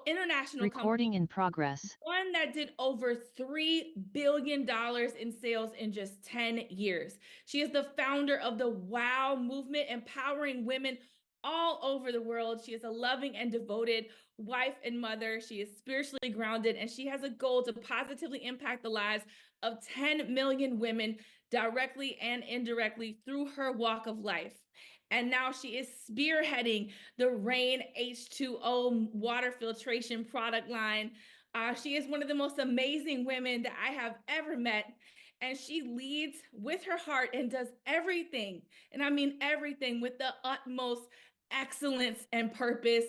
international company. Recording in progress. One that did over $3 billion in sales in just 10 years. She is the founder of the WOW movement, empowering women all over the world. She is a loving and devoted wife and mother. She is spiritually grounded, and she has a goal to positively impact the lives of 10 million women directly and indirectly through her walk of life. And now she is spearheading the Rain H2O water filtration product line. She is one of the most amazing women that I have ever met. And she leads with her heart and does everything, and I mean everything, with the utmost excellence and purpose.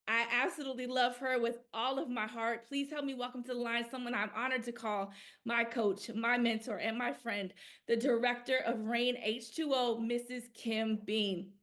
I absolutely love her with all of my heart. Please help me welcome to the line someone I'm honored to call my coach, my mentor, and my friend, the director of Rain H2O, Mrs. Kim Bean.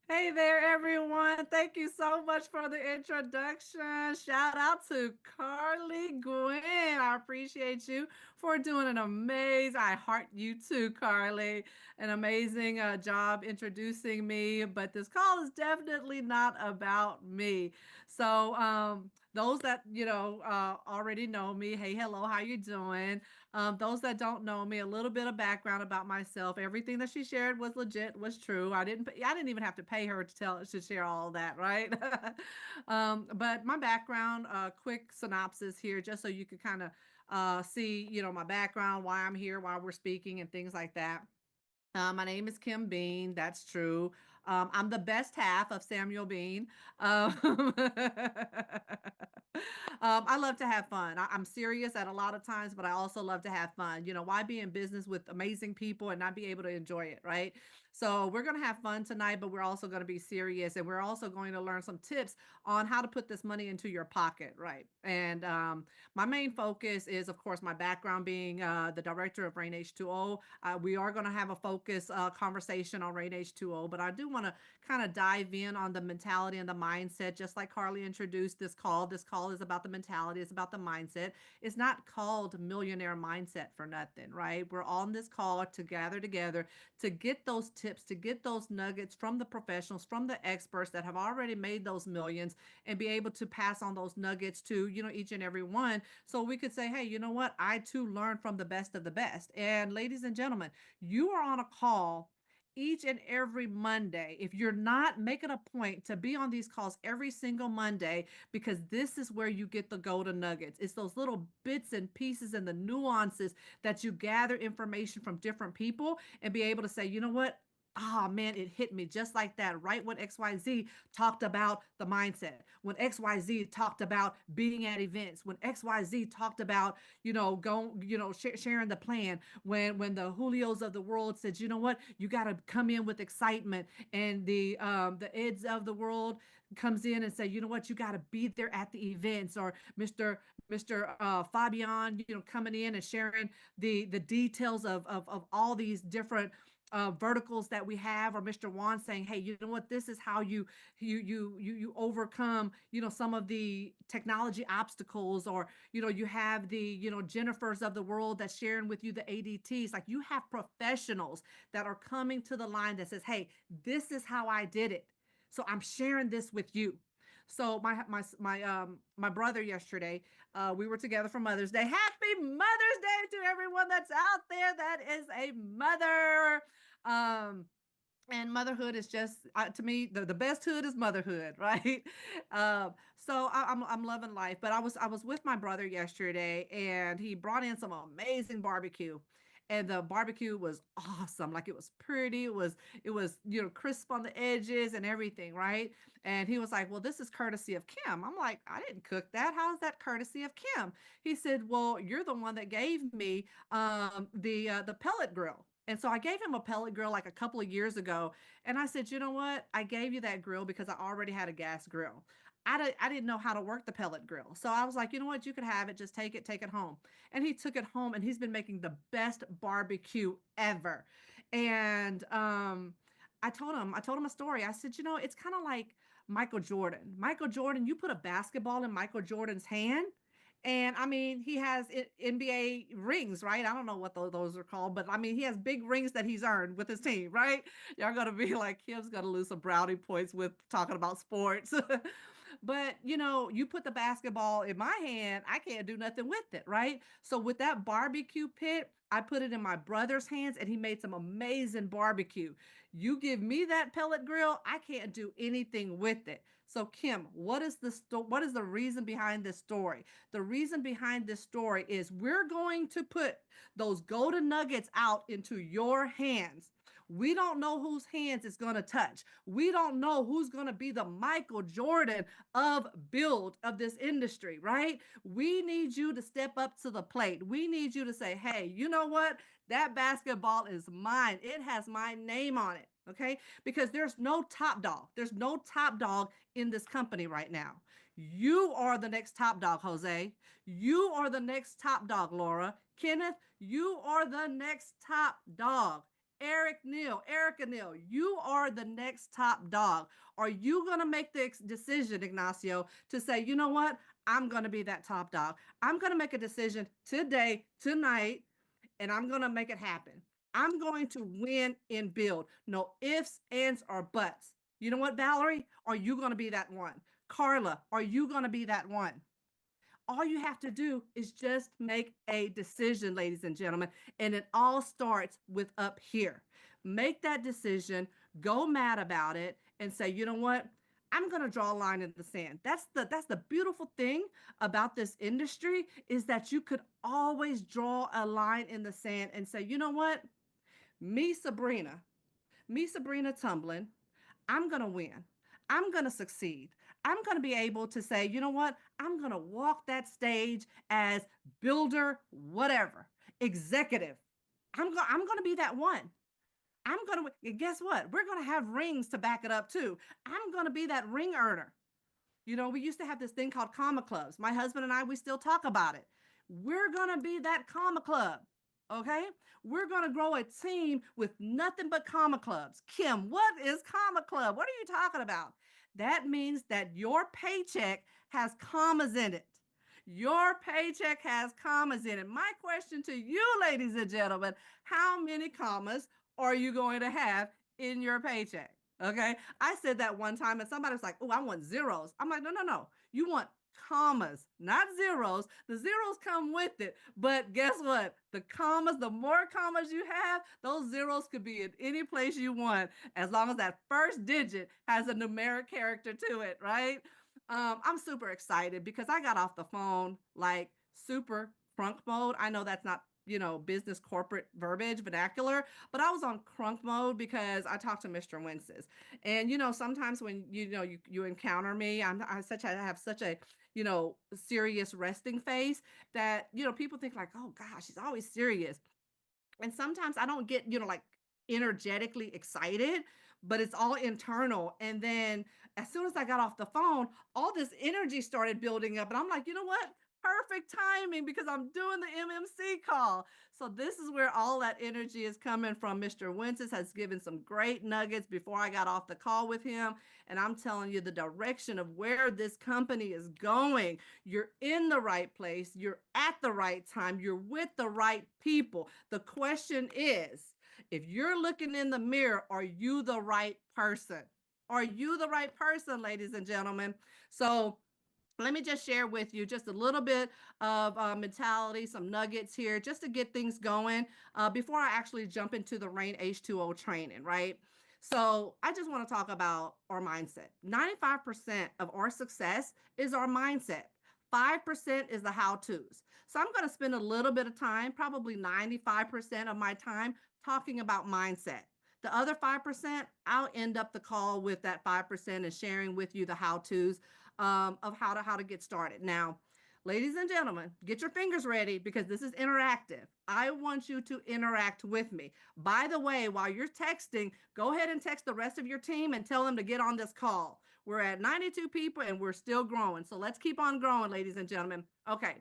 Hey there, everyone. Thank you so much for the introduction. Shout out to Carly Gwen. I appreciate you for doing an amazing, I heart you too, Carly, an amazing job introducing me. But this call is definitely not about me. So, those that already know me, hey, hello, how you doing? Those that don't know me, a little bit of background about myself. Everything that she shared was legit, was true. I didn't even have to pay her to share all that, right? But my background, quick synopsis here, just so you could kind of see, my background, why I'm here, why we're speaking, and things like that. My name is Kim Bean. That's true. I'm the best half of Samuel Bean. I love to have fun. I'm serious at a lot of times, but I also love to have fun. Why be in business with amazing people and not be able to enjoy it, right? So we're going to have fun tonight, but we're also going to be serious, and we're also going to learn some tips on how to put this money into your pocket, right? And my main focus is, of course, my background being the director of Rain H2O. We are going to have a focus conversation on Rain H2O, but I do want to kind of dive in on the mentality and the mindset, just like Carly introduced this call. This call is about the mentality, it's about the mindset. It's not called Millionaire Mindset for nothing, right? We're on this call to gather together to get those tips, to get those nuggets from the professionals, from the experts that have already made those millions, and be able to pass on those nuggets to, each and every one. So we could say, hey, you know what? I too learned from the best of the best. And ladies and gentlemen, you are on a call each and every Monday. If you're not, making a point to be on these calls every single Monday, because this is where you get the golden nuggets. It's those little bits and pieces and the nuances that you gather information from different people and be able to say, you know what? Oh man, it hit me just like that. Right when XYZ talked about the mindset, when XYZ talked about being at events, when XYZ talked about, going, sharing the plan, when the Julios of the world said, you know what, you got to come in with excitement, and the Eds of the world comes in and say, you know what, you got to be there at the events, or Mr. Fabian, coming in and sharing the details of all these different verticals that we have, or Mr. Wan saying, hey, you know what, this is how you overcome, some of the technology obstacles, or, you have the, Jennifers of the world that's sharing with you the ADTs. Like, you have professionals that are coming to the line that says, hey, this is how I did it. So I'm sharing this with you. So my brother yesterday, we were together for Mother's Day. Happy Mother's Day to everyone that's out there that is a mother. And motherhood is just, to me, the best hood is motherhood, right? So I'm loving life. But I was with my brother yesterday, and he brought in some amazing barbecue. And the barbecue was awesome. Like, it was pretty. It was crisp on the edges and everything, right? And he was like, well, this is courtesy of Kim. I'm like, I didn't cook that. How is that courtesy of Kim? He said, well, you're the one that gave me the pellet grill. And so I gave him a pellet grill like a couple of years ago. And I said, you know what? I gave you that grill because I already had a gas grill. I didn't know how to work the pellet grill. So I was like, you know what? You could have it. Just take it home. And he took it home, and he's been making the best barbecue ever. And I told him a story. I said, it's kind of like Michael Jordan. Michael Jordan, you put a basketball in Michael Jordan's hand, and I mean, he has NBA rings, right? I don't know what those are called, but I mean, he has big rings that he's earned with his team, right? Y'all gonna be like, Kim's gonna lose some brownie points with talking about sports. But you put the basketball in my hand, I can't do nothing with it, right? So with that barbecue pit, I put it in my brother's hands and he made some amazing barbecue. You give me that pellet grill, I can't do anything with it. So Kim, what is the reason behind this story? The reason behind this story is we're going to put those golden nuggets out into your hands. We don't know whose hands it's going to touch. We don't know who's going to be the Michael Jordan of build of this industry, right? We need you to step up to the plate. We need you to say, hey, you know what? That basketball is mine. It has my name on it. Okay. Because there's no top dog. There's no top dog in this company right now. You are the next top dog, Jose. You are the next top dog, Laura. Kenneth, you are the next top dog. Erica Neal, you are the next top dog. Are you going to make the decision, Ignacio, to say, you know what? I'm going to be that top dog. I'm going to make a decision today, tonight, and I'm going to make it happen. I'm going to win in build. No ifs, ands, or buts. You know what, Valerie? Are you going to be that one? Carla, are you going to be that one? All you have to do is just make a decision, ladies and gentlemen. And it all starts with up here. Make that decision, go mad about it, and say, you know what? I'm going to draw a line in the sand. That's the beautiful thing about this industry is that you could always draw a line in the sand and say, you know what? Me, Sabrina, me, Sabrina Tumblin, I'm going to win. I'm going to succeed. I'm going to be able to say, you know what? I'm going to walk that stage as builder, whatever, executive. I'm going to be that one. I'm going to, guess what? We're going to have rings to back it up too. I'm going to be that ring earner. We used to have this thing called comma clubs. My husband and I, we still talk about it. We're going to be that comma club. Okay. We're going to grow a team with nothing but comma clubs. Kim, what is comma club? What are you talking about? That means that your paycheck has commas in it. Your paycheck has commas in it. My question to you, ladies and gentlemen, how many commas are you going to have in your paycheck? Okay. I said that one time and somebody was like, oh, I want zeros. I'm like, no, no, no. You want commas, not zeros. The zeros come with it. But guess what? The commas, the more commas you have, those zeros could be in any place you want as long as that first digit has a numeric character to it, right? I'm super excited because I got off the phone like super crunk mode. I know that's not business corporate verbiage vernacular, but I was on crunk mode because I talked to Mr. Wences. And sometimes when you encounter me, I have such a serious resting face that people think like, oh gosh, she's always serious. And sometimes I don't get like energetically excited, but it's all internal. And then as soon as I got off the phone, all this energy started building up, and I'm like, you know what? Perfect timing because I'm doing the MMC call. So this is where all that energy is coming from. Mr. Wences has given some great nuggets before I got off the call with him. And I'm telling you the direction of where this company is going. You're in the right place. You're at the right time. You're with the right people. The question is, if you're looking in the mirror, are you the right person? Are you the right person, ladies and gentlemen? So let me just share with you just a little bit of mentality, some nuggets here, just to get things going before I actually jump into the Rain H2O training, right? So I just want to talk about our mindset. 95% of our success is our mindset. 5% is the how-tos. So I'm going to spend a little bit of time, probably 95% of my time, talking about mindset. The other 5%, I'll end up the call with that 5% and sharing with you the how-tos of how to get started. Now, ladies and gentlemen, get your fingers ready because this is interactive. I want you to interact with me. By the way, while you're texting, go ahead and text the rest of your team and tell them to get on this call. We're at 92 people and we're still growing. So let's keep on growing, ladies and gentlemen. Okay.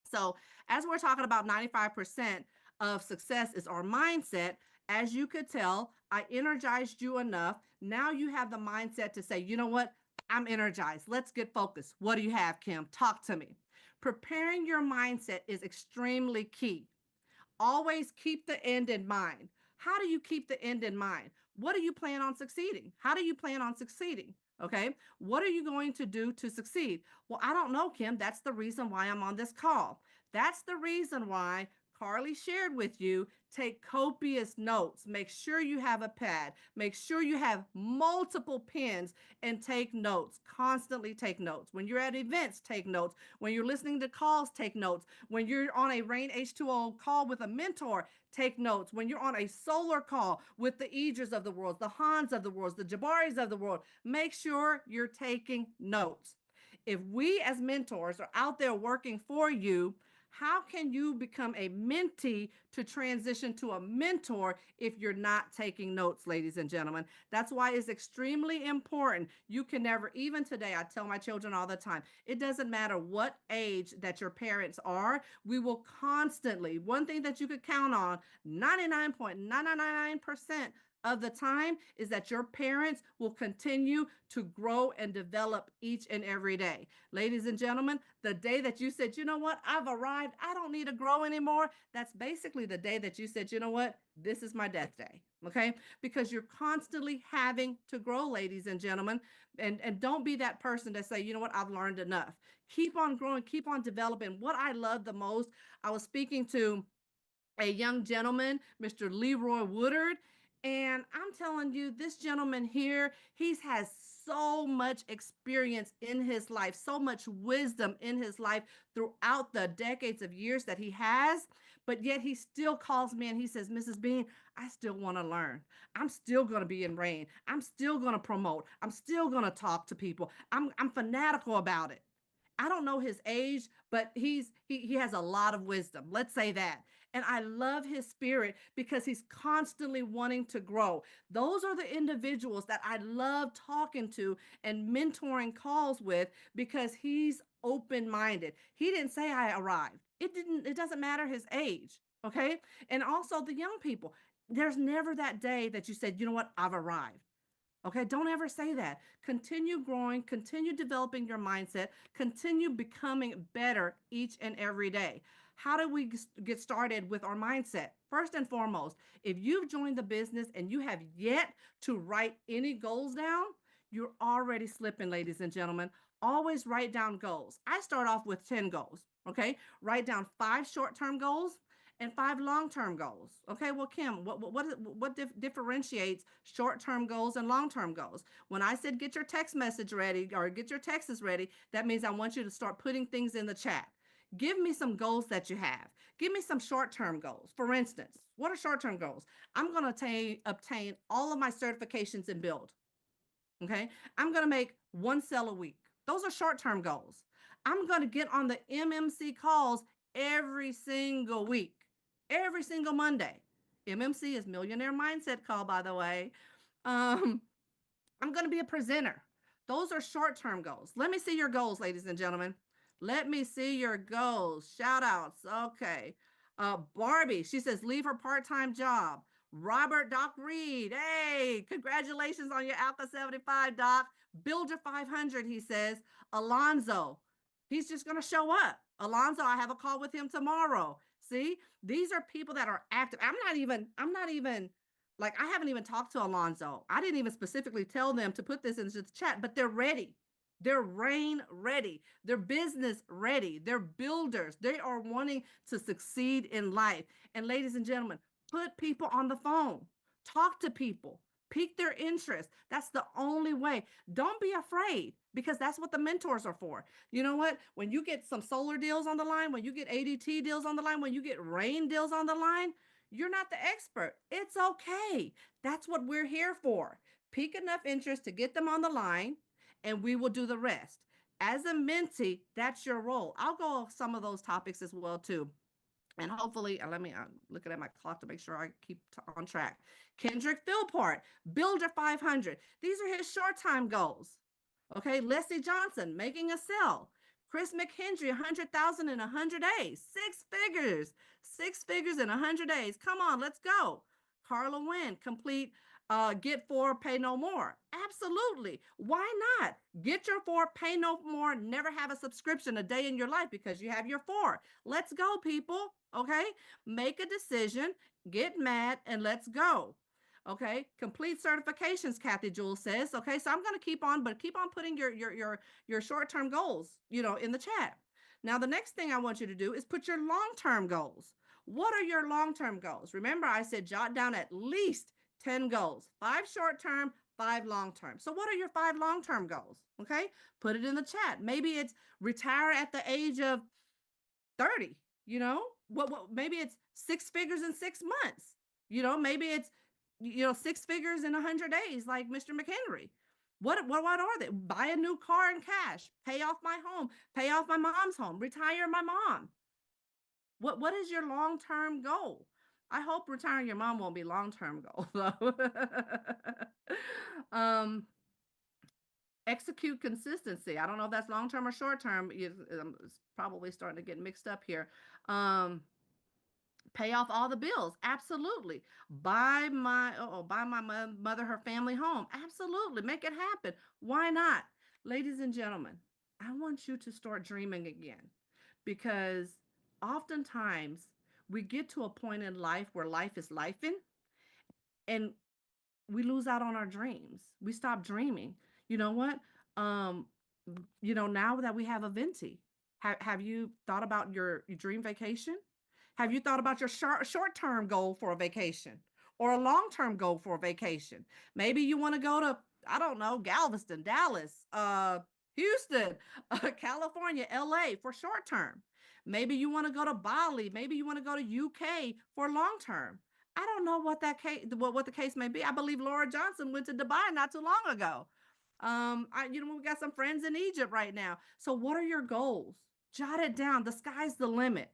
So as we're talking about 95% of success is our mindset, as you could tell, I energized you enough. Now you have the mindset to say, you know what? I'm energized. Let's get focused. What do you have, Kim? Talk to me. Preparing your mindset is extremely key. Always keep the end in mind. How do you keep the end in mind? What do you plan on succeeding? How do you plan on succeeding? Okay. What are you going to do to succeed? Well, I don't know, Kim. That's the reason why I'm on this call. That's the reason why Carly shared with you. Take copious notes. Make sure you have a pad. Make sure you have multiple pens and take notes. Constantly take notes. When you're at events, take notes. When you're listening to calls, take notes. When you're on a Rain H2O call with a mentor, take notes. When you're on a solar call with the Idris of the world, the Hans of the world, the Jabaris of the world, make sure you're taking notes. If we as mentors are out there working for you, how can you become a mentee to transition to a mentor if you're not taking notes, ladies and gentlemen? That's why it's extremely important. You can never, even today, I tell my children all the time, it doesn't matter what age that your parents are, we will constantly, one thing that you could count on, 99.999% of the time is that your parents will continue to grow and develop each and every day. Ladies and gentlemen, the day that you said, you know what, I've arrived, I don't need to grow anymore, that's basically the day that you said, you know what, this is my death day. Okay, because you're constantly having to grow, ladies and gentlemen, and don't be that person that say, you know what, I've learned enough. Keep on growing, keep on developing. What I love the most, I was speaking to a young gentleman, Mr. Leroy Woodard. And I'm telling you, this gentleman here, he's has so much experience in his life, so much wisdom in his life throughout the decades of years that he has. But yet he still calls me and he says, Mrs. Bean, I still want to learn. I'm still going to be in rain. I'm still going to promote. I'm still going to talk to people. I'm fanatical about it. I don't know his age, but he has a lot of wisdom. Let's say that. And I love his spirit because he's constantly wanting to grow. Those are the individuals that I love talking to and mentoring calls with because he's open-minded. He didn't say I arrived. It doesn't matter his age, okay? And also the young people. There's never that day that you said, you know what, I've arrived. Okay, don't ever say that. Continue growing, continue developing your mindset, continue becoming better each and every day. How do we get started with our mindset? First and foremost, if you've joined the business and you have yet to write any goals down, you're already slipping, ladies and gentlemen. Always write down goals. I start off with 10 goals. Okay, write down 5 short-term goals and 5 long-term goals. Okay, well, Kim, what differentiates short-term goals and long-term goals? When I said get your text message ready or get your texts ready, that means I want you to start putting things in the chat. Give me some goals that you have. Give me some short-term goals. For instance, what are short-term goals? I'm going to obtain all of my certifications in BYLD. Okay. I'm going to make 1 sale a week. Those are short term goals. I'm going to get on the MMC calls every single week, every single Monday. MMC is Millionaire Mindset Call, by the way. Um, I'm going to be a presenter. Those are short term goals. Let me see your goals, ladies and gentlemen. Let me see your goals. Shout outs. Okay. Barbie, she says, leave her part time job. Robert Doc Reed, hey, congratulations on your Alpha 75, Doc. Builder 500, he says. Alonzo, he's just going to show up. Alonzo, I have a call with him tomorrow. See, these are people that are active. I'm not even like, I haven't even talked to Alonzo. I didn't even specifically tell them to put this into the chat, but they're ready. They're rain ready. They're business ready. They're builders. They are wanting to succeed in life. And ladies and gentlemen, put people on the phone. Talk to people. Pique their interest. That's the only way. Don't be afraid because that's what the mentors are for. You know what? When you get some solar deals on the line, when you get ADT deals on the line, when you get rain deals on the line, you're not the expert. It's okay. That's what we're here for. Pique enough interest to get them on the line, and we will do the rest. As a mentee, that's your role. I'll go off some of those topics as well too. And hopefully, let me looking at my clock to make sure I keep on track. Kendrick Philport, Builder 500. These are his short time goals. Okay, Leslie Johnson, making a sale. Chris McHenry, 100,000 in 100 days. 6 figures. 6 figures in 100 days. Come on, let's go. Carla Wynn, complete get 4, pay no more. Absolutely. Why not? Get your 4, pay no more, never have a subscription a day in your life because you have your 4. Let's go, people. Okay? Make a decision, get mad, and let's go. Okay, complete certifications, Kathy Jewell says. Okay, so I'm going to keep on, but keep on putting your short-term goals, in the chat. Now, the next thing I want you to do is put your long-term goals. What are your long-term goals? Remember, I said jot down at least 10 goals, 5 short-term, 5 long-term. So what are your 5 long-term goals? Okay, put it in the chat. Maybe it's retire at the age of 30. What maybe it's 6 figures in 6 months. Maybe it's 6 figures in 100 days, like Mr. McHenry. What are they? Buy a new car in cash, pay off my home, pay off my mom's home, retire my mom. What is your long-term goal? I hope retiring your mom won't be long-term goal though. um Execute consistency. I don't know if that's long-term or short-term. It's probably starting to get mixed up here. um Pay off all the bills. Absolutely. Buy my mother her family home. Absolutely. Make it happen. Why not? Ladies and gentlemen, I want you to start dreaming again, because oftentimes we get to a point in life where life is lifing, and we lose out on our dreams. We stop dreaming. You know what? Um, now that we have a venti, have you thought about your dream vacation? Have you thought about your short term goal for a vacation, or a long term goal for a vacation? Maybe you want to go to, I don't know, Galveston, Dallas, Houston, California, LA for short term. Maybe you want to go to Bali. Maybe you want to go to UK for long term. I don't know what the case may be. I believe Laura Johnson went to Dubai not too long ago. We got some friends in Egypt right now. So what are your goals? Jot it down. The sky's the limit.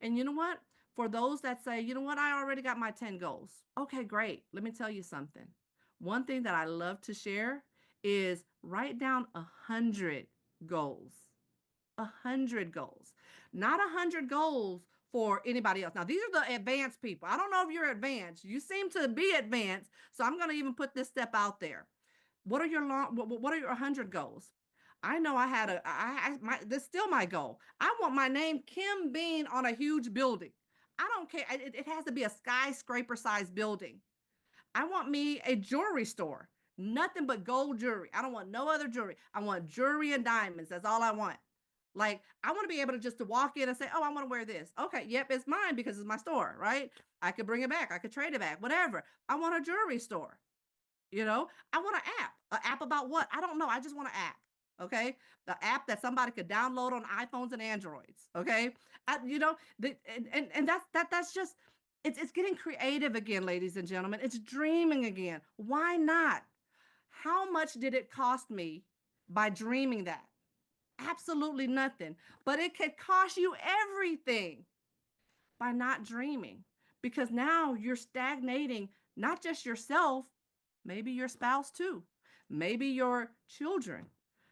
And you know what? For those that say, you know what, I already got my 10 goals. Okay, great. Let me tell you something. One thing that I love to share is write down 100 goals. 100 goals, not 100 goals for anybody else. Now, these are the advanced people. I don't know if you're advanced. You seem to be advanced. So I'm going to even put this step out there. What are your 100 goals? I know I had this is still my goal. I want my name Kim Bean on a huge building. I don't care. It has to be a skyscraper sized building. I want me a jewelry store. Nothing but gold jewelry. I don't want no other jewelry. I want jewelry and diamonds. That's all I want. Like, I want to be able to just to walk in and say, "Oh, I want to wear this." Okay, yep, it's mine because it's my store, right? I could bring it back. I could trade it back, whatever. I want a jewelry store. I want an app about what? I don't know. I just want an app. Okay. The app that somebody could download on iPhones and Androids. Okay. And that's just, it's getting creative again, ladies and gentlemen. It's dreaming again. Why not? How much did it cost me by dreaming that? Absolutely nothing. But it could cost you everything by not dreaming, because now you're stagnating, not just yourself, maybe your spouse too, maybe your children.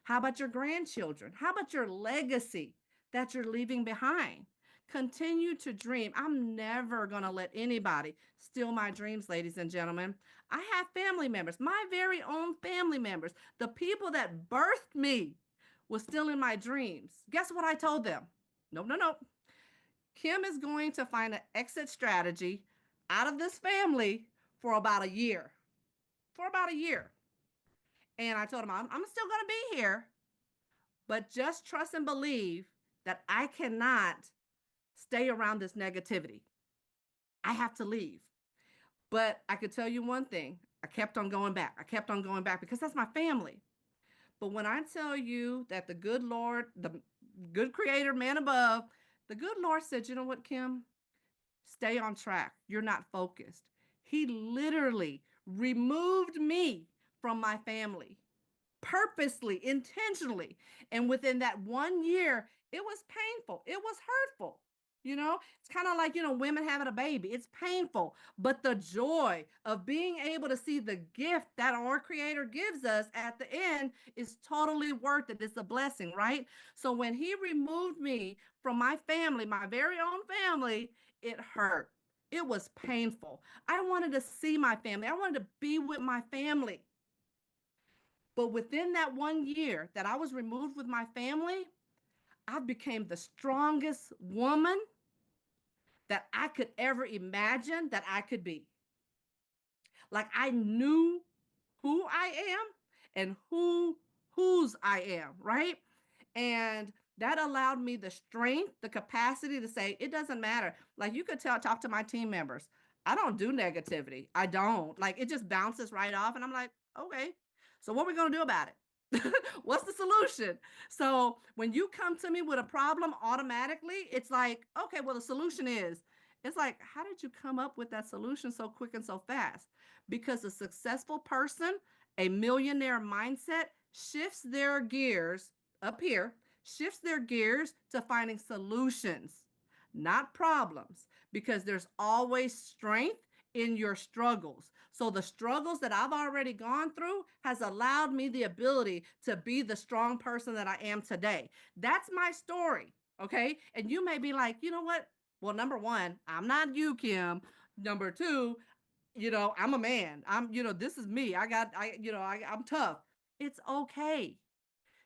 How about your grandchildren? How about your legacy that you're leaving behind? Continue to dream. I'm never going to let anybody steal my dreams, ladies and gentlemen. I have family members, my very own family members, the people that birthed me was still in my dreams. Guess what I told them? Nope, no, no. Kim is going to find an exit strategy out of this family for about a year. For about a year. And I told him, I'm still going to be here, but just trust and believe that I cannot stay around this negativity. I have to leave. But I could tell you one thing. I kept on going back. I kept on going back because that's my family. But when I tell you that the good Lord, the good creator, man above, the good Lord said, you know what, Kim? Stay on track. You're not focused. He literally removed me from my family purposely, intentionally. And within that 1 year, it was painful. It was hurtful. It's kind of like, women having a baby. It's painful, but the joy of being able to see the gift that our creator gives us at the end is totally worth it. It's a blessing, right? So when he removed me from my family, my very own family, it hurt. It was painful. I wanted to see my family. I wanted to be with my family. But within that 1 year that I was removed with my family, I became the strongest woman that I could ever imagine that I could be. Like I knew who I am and whose I am, right? And that allowed me the strength, the capacity to say, it doesn't matter. Like you could talk to my team members. I don't do negativity. I don't. Like it just bounces right off. And I'm like, okay, so what are we going to do about it? What's the solution? So when you come to me with a problem, automatically, it's like, okay, well, the solution is, it's like, how did you come up with that solution so quick and so fast? Because a successful person, a millionaire mindset, shifts their gears up here, shifts their gears to finding solutions, not problems, because there's always strength in your struggles. So the struggles that I've already gone through has allowed me the ability to be the strong person that I am today. That's my story. Okay. And you may be like, you know what? Well, number one, I'm not you, Kim. Number two, I'm a man. This is me. I'm tough. It's okay.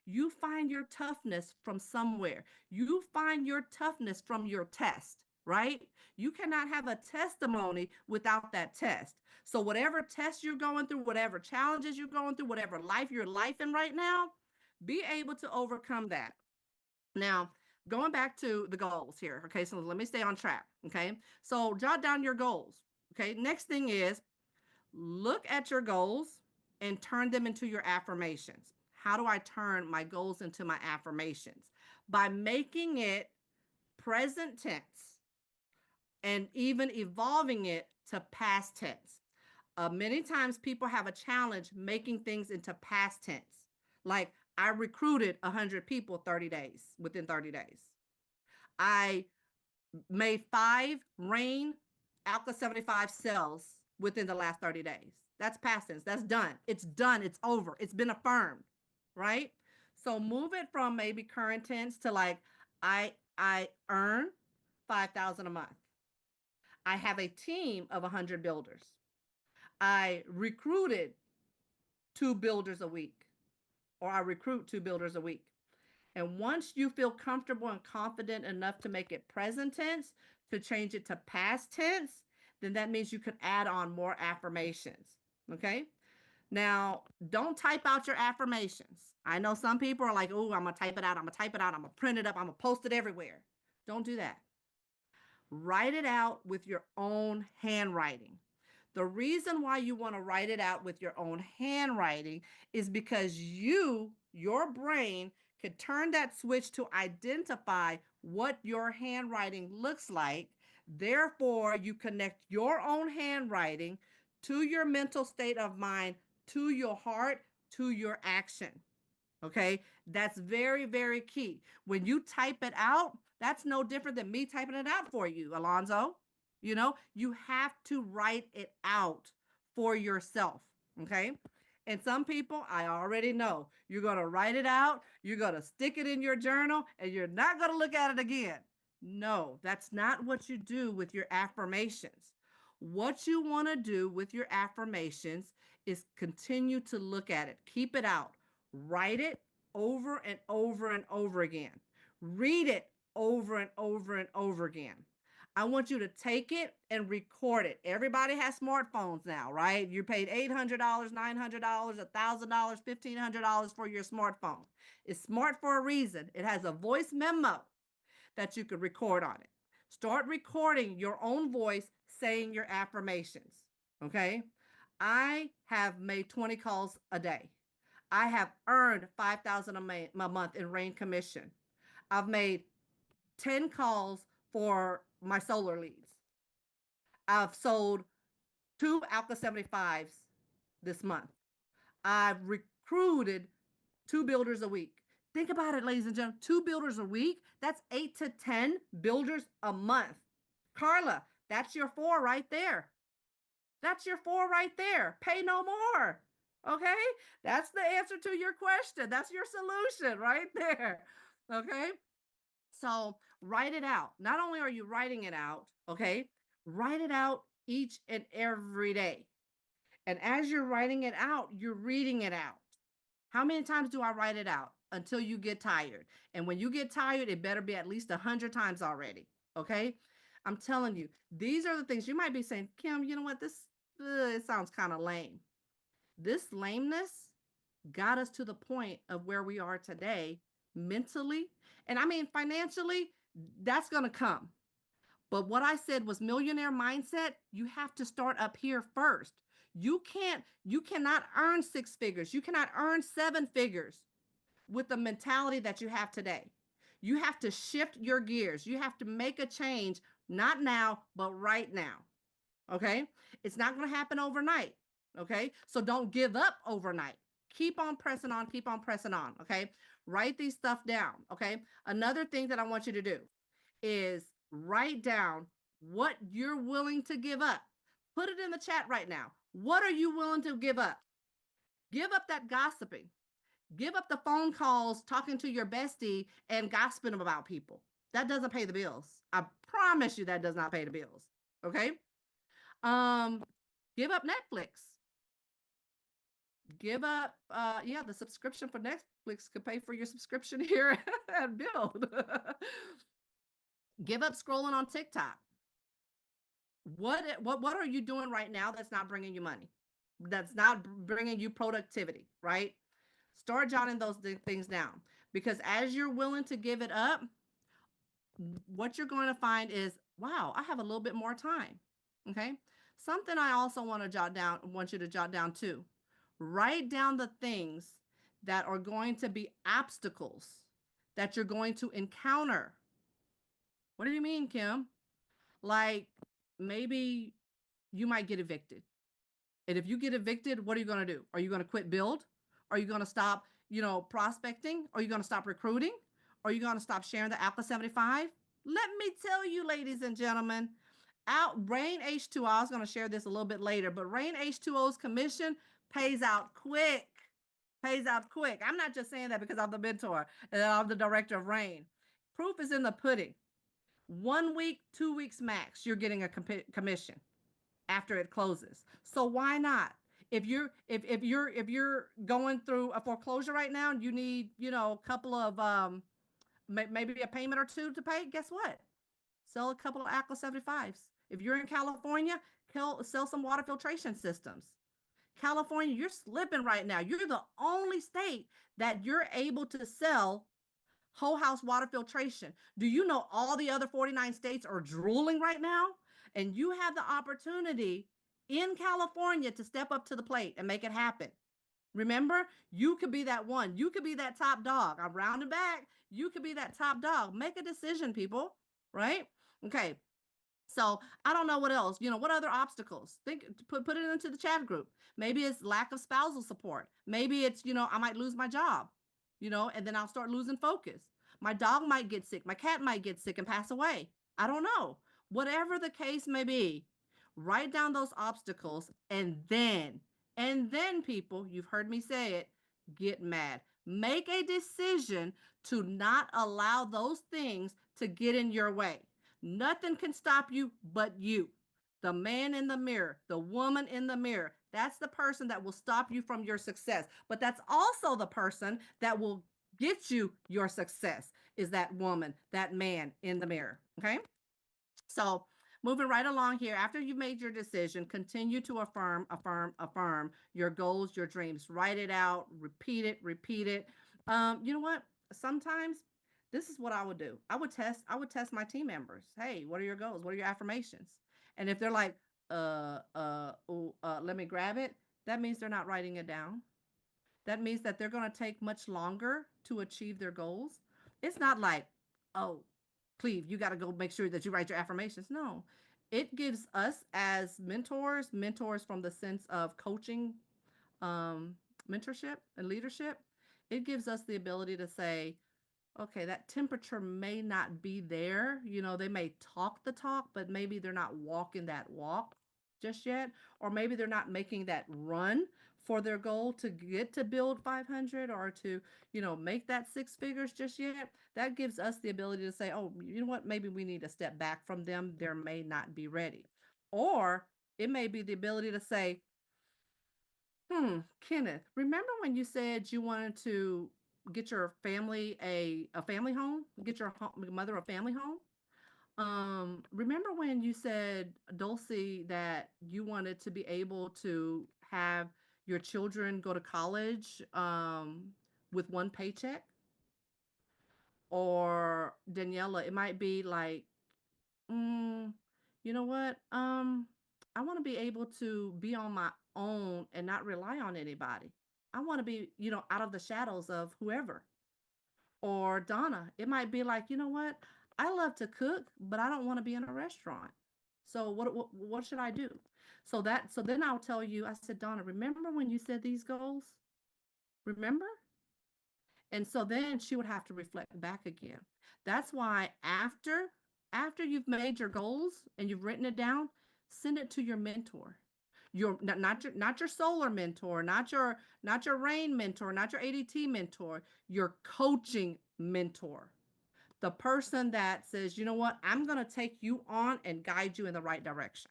You find your toughness from somewhere. You find your toughness from your test, right? You cannot have a testimony without that test. So, whatever test you're going through, whatever challenges you're going through, whatever life you're life in right now, be able to overcome that. Now, going back to the goals here. Okay, so let me stay on track. Okay, so jot down your goals. Okay, next thing is look at your goals and turn them into your affirmations. How do I turn my goals into my affirmations? By making it present tense and even evolving it to past tense. Many times people have a challenge making things into past tense. Like I recruited 100 people 30 days, within 30 days. I made 5 rain Alka 75 cells within the last 30 days. That's past tense. That's done. It's done. It's over. It's been affirmed, right? So move it from maybe current tense to like I earn 5,000 a month. I have a team of 100 builders. I recruited 2 builders a week, or I recruit 2 builders a week. And once you feel comfortable and confident enough to make it present tense, to change it to past tense, then that means you can add on more affirmations. Okay. Now, don't type out your affirmations. I know some people are like, oh, I'm going to type it out. I'm going to type it out. I'm going to print it up. I'm going to post it everywhere. Don't do that. Write it out with your own handwriting. The reason why you want to write it out with your own handwriting is because your brain, could turn that switch to identify what your handwriting looks like. Therefore, you connect your own handwriting to your mental state of mind, to your heart, to your action. Okay, that's very, very key. When you type it out, that's no different than me typing it out for you, Alonzo. You have to write it out for yourself. Okay. And some people, I already know, you're going to write it out, you're going to stick it in your journal, and you're not going to look at it again. No, that's not what you do with your affirmations. What you want to do with your affirmations is continue to look at it, keep it out, write it over and over and over again, read it over and over and over again. I want you to take it and record it. Everybody has smartphones now, right? You paid $800, $900, $1,000, $1,500 for your smartphone. It's smart for a reason. It has a voice memo that you could record on it. Start recording your own voice saying your affirmations, okay? I have made 20 calls a day. I have earned 5,000 a month in rain commission. I've made 10 calls for my solar leads. I've sold 2 Alka 75s this month. I've recruited 2 builders a week. Think about it, ladies and gentlemen. 2 builders a week, that's 8 to 10 builders a month. Carla, that's your 4 right there. That's your 4 right there. Pay no more. Okay? That's the answer to your question. That's your solution right there. Okay? So write it out. Not only are you writing it out, okay, write it out each and every day. And as you're writing it out, you're reading it out. How many times do I write it out? Until you get tired. And when you get tired, it better be at least 100 times already. Okay. I'm telling you, these are the things you might be saying, Kim, you know what? it sounds kind of lame. This lameness got us to the point of where we are today mentally. And I mean, financially, that's going to come. But what I said was millionaire mindset. You have to start up here first. You cannot earn six figures. You cannot earn seven figures with the mentality that you have today. You have to shift your gears. You have to make a change, not now, but right now. Okay. It's not going to happen overnight. Okay. So don't give up overnight. Keep on pressing on, keep on pressing on. Okay. Write these stuff down. Okay. Another thing that I want you to do is write down what you're willing to give up. Put it in the chat right now. What are you willing to give up? Give up that gossiping. Give up the phone calls talking to your bestie and gossiping about people. That doesn't pay the bills. I promise you that does not pay the bills. Okay? Um give up Netflix. Give up yeah, the subscription for Netflix could pay for your subscription here at Build. Give up scrolling on TikTok. What are you doing right now that's not bringing you money? That's not bringing you productivity, right? Start jotting those things down because as you're willing to give it up, what you're going to find is, wow, I have a little bit more time. Okay? Something I also want you to jot down too. Write down the things that are going to be obstacles that you're going to encounter. What do you mean, Kim? Like maybe you might get evicted. And if you get evicted, what are you going to do? Are you going to quit Build? Are you going to stop, prospecting? Are you going to stop recruiting? Are you going to stop sharing the Alpha 75? Let me tell you, ladies and gentlemen, out Rain H2O, I was going to share this a little bit later, but Rain H2O's commission pays out quick. Pays out quick. I'm not just saying that because I'm the mentor and I'm the director of Rain. Proof is in the pudding. 1 week, 2 weeks max, you're getting a commission after it closes. So why not? If you're going through a foreclosure right now and you need, a couple of maybe a payment or two to pay, guess what? Sell a couple of Aqua 75s. If you're in California, sell some water filtration systems. California, you're slipping right now. You're the only state that you're able to sell whole house water filtration. Do you know all the other 49 states are drooling right now? And you have the opportunity in California to step up to the plate and make it happen. Remember, you could be that one. You could be that top dog. I'm rounding back. You could be that top dog. Make a decision, people, right? Okay. So I don't know what else. What other obstacles? Put it into the chat group. Maybe it's lack of spousal support. Maybe it's, I might lose my job, and then I'll start losing focus. My dog might get sick. My cat might get sick and pass away. I don't know. Whatever the case may be, write down those obstacles and then people, you've heard me say it, get mad. Make a decision to not allow those things to get in your way. Nothing can stop you but you. The man in the mirror, the woman in the mirror, that's the person that will stop you from your success. But that's also the person that will get you your success, is that woman, that man in the mirror. Okay. So moving right along here, after you've made your decision, continue to affirm your goals, your dreams. Write it out, repeat it, repeat it. You know what? Sometimes this is what I would do. I would test my team members. Hey, what are your goals? What are your affirmations? And if they're like, let me grab it, that means they're not writing it down. That means that they're going to take much longer to achieve their goals. It's not like, oh, Cleve, you got to go make sure that you write your affirmations. No, it gives us as mentors from the sense of coaching, um, mentorship, and leadership. It gives us the ability to say, okay, that temperature may not be there. They may talk the talk, but maybe they're not walking that walk just yet. Or maybe they're not making that run for their goal to get to build 500 or to, make that six figures just yet. That gives us the ability to say, oh, you know what? Maybe we need to step back from them. They may not be ready. Or it may be the ability to say, Kenneth, remember when you said you wanted to get your family a family home, get your mother a family home? Remember when you said, Dulcie, that you wanted to be able to have your children go to college with one paycheck? Or Daniela, it might be like, mm, you know what? I want to be able to be on my own and not rely on anybody. I want to be, out of the shadows of whoever. Or Donna, it might be like, you know what? I love to cook, but I don't want to be in a restaurant. So what should I do? So then I'll tell you, I said, Donna, remember when you said these goals? Remember? And so then she would have to reflect back again. That's why after you've made your goals and you've written it down, send it to your mentor. Your not your solar mentor, not your rain mentor, not your ADT mentor, your coaching mentor. The person that says, "You know what? I'm going to take you on and guide you in the right direction."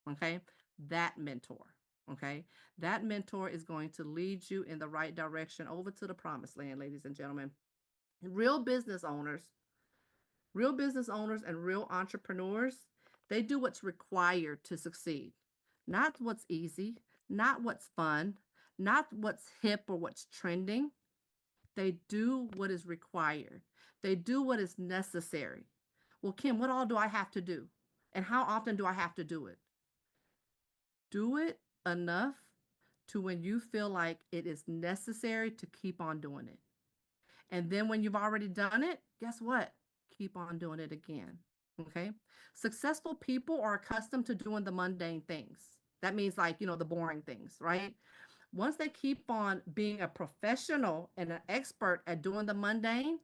Okay? That mentor. Okay? That mentor is going to lead you in the right direction over to the promised land, ladies and gentlemen. Real business owners, real business owners and real entrepreneurs, they do what's required to succeed. Not what's easy, not what's fun, not what's hip or what's trending. They do what is required. They do what is necessary. Well, Kim, what all do I have to do? And how often do I have to do it? Do it enough to when you feel like it is necessary to keep on doing it. And then when you've already done it, guess what? Keep on doing it again. Okay. Successful people are accustomed to doing the mundane things. That means, like, the boring things, right? Once they keep on being a professional and an expert at doing the mundane,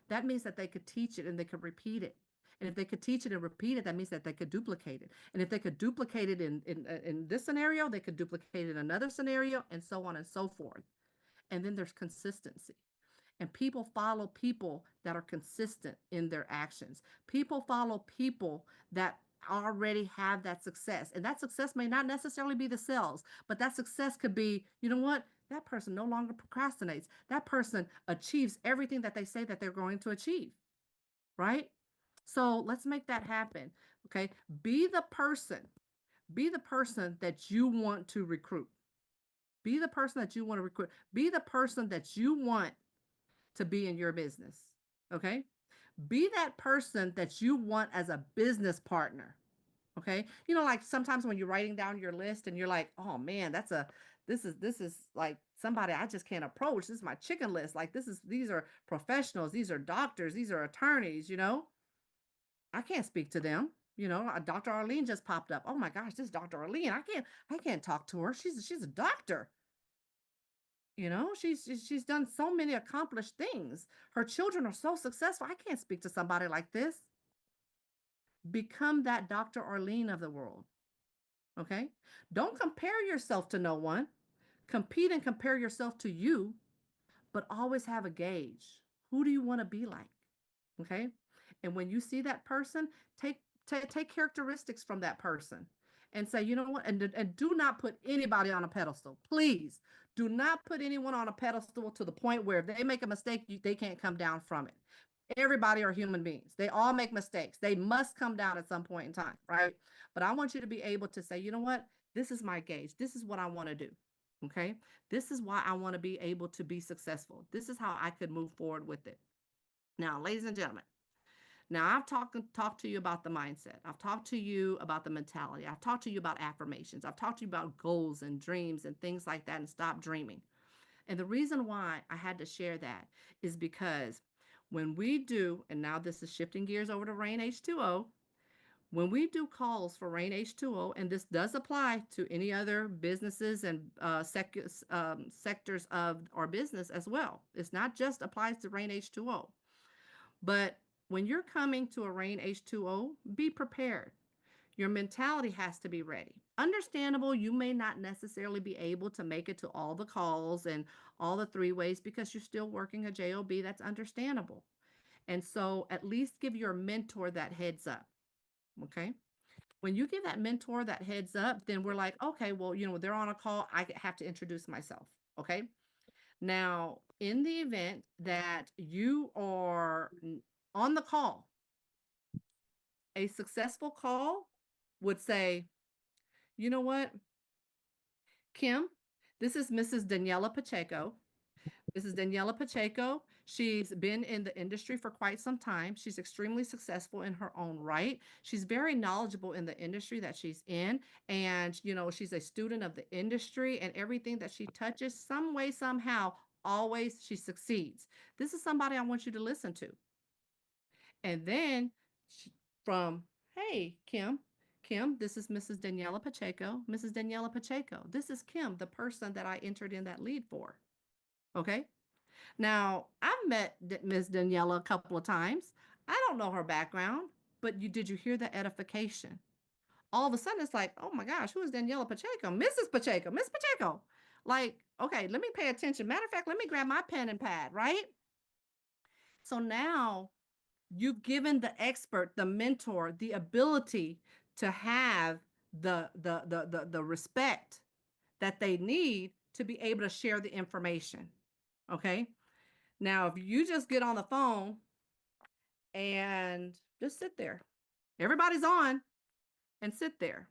that means that they could teach it and they could repeat it. And if they could teach it and repeat it, that means that they could duplicate it. And if they could duplicate it in this scenario, they could duplicate it in another scenario, and so on and so forth. And then there's consistency. And people follow people that are consistent in their actions. People follow people that already have that success. And that success may not necessarily be the sales, but that success could be, you know what? That person no longer procrastinates. That person achieves everything that they say that they're going to achieve, right? So let's make that happen. Okay. Be the person. Be the person that you want to recruit. Be the person that you want to recruit. Be the person that you want to be in your business. Okay. Be that person that you want as a business partner. Okay. Like sometimes when you're writing down your list and you're like, oh man, this is like somebody I just can't approach. This is my chicken list. Like these are professionals. These are doctors. These are attorneys. I can't speak to them. Dr. Arlene just popped up. Oh my gosh, this is Dr. Arlene. I can't talk to her. She's a doctor. She's done so many accomplished things. Her children are so successful. I can't speak to somebody like this. Become that Dr. Arlene of the world. Okay? Don't compare yourself to no one. Compete and compare yourself to you, but always have a gauge. Who do you want to be like? Okay? And when you see that person, take characteristics from that person and say, you know what? And do not put anybody on a pedestal. Please do not put anyone on a pedestal to the point where if they make a mistake, they can't come down from it. Everybody are human beings. They all make mistakes. They must come down at some point in time, right? But I want you to be able to say, you know what? This is my gauge. This is what I want to do. Okay. This is why I want to be able to be successful. This is how I could move forward with it. Now, ladies and gentlemen, now I've talked to you about the mindset. I've talked to you about the mentality. I've talked to you about affirmations. I've talked to you about goals and dreams and things like that, and stop dreaming. And the reason why I had to share that is because when we do, and now this is shifting gears over to Rain H2O, when we do calls for Rain H2O, and this does apply to any other businesses and sectors of our business as well. It's not just applies to Rain H2O. But when you're coming to a Rain H2O, be prepared. Your mentality has to be ready. Understandable, you may not necessarily be able to make it to all the calls and all the three ways because you're still working a job. That's understandable. And so at least give your mentor that heads up. Okay. When you give that mentor that heads up, then we're like, okay, well, they're on a call. I have to introduce myself. Okay. Now, in the event that you are on the call A successful call would say, you know what, Kim, this is Mrs. Daniela Pacheco. This is Daniela Pacheco. She's been in the industry for quite some time. She's extremely successful in her own right. She's very knowledgeable in the industry that she's in. And, she's a student of the industry, and everything that she touches, some way, somehow, always she succeeds. This is somebody I want you to listen to. And then she, from, hey, Kim, this is Mrs. Daniela Pacheco. Mrs. Daniela Pacheco, this is Kim, the person that I entered in that lead for. Okay. Now, I've met Miss Daniela a couple of times. I don't know her background, but did you hear the edification? All of a sudden, it's like, oh my gosh, who is Daniela Pacheco? Mrs. Pacheco, Miss Pacheco. Like, okay, let me pay attention. Matter of fact, let me grab my pen and pad, right? So now you've given the expert, the mentor, the ability to have the respect that they need to be able to share the information. Okay. Now, if you just get on the phone and just sit there, everybody's on, and sit there.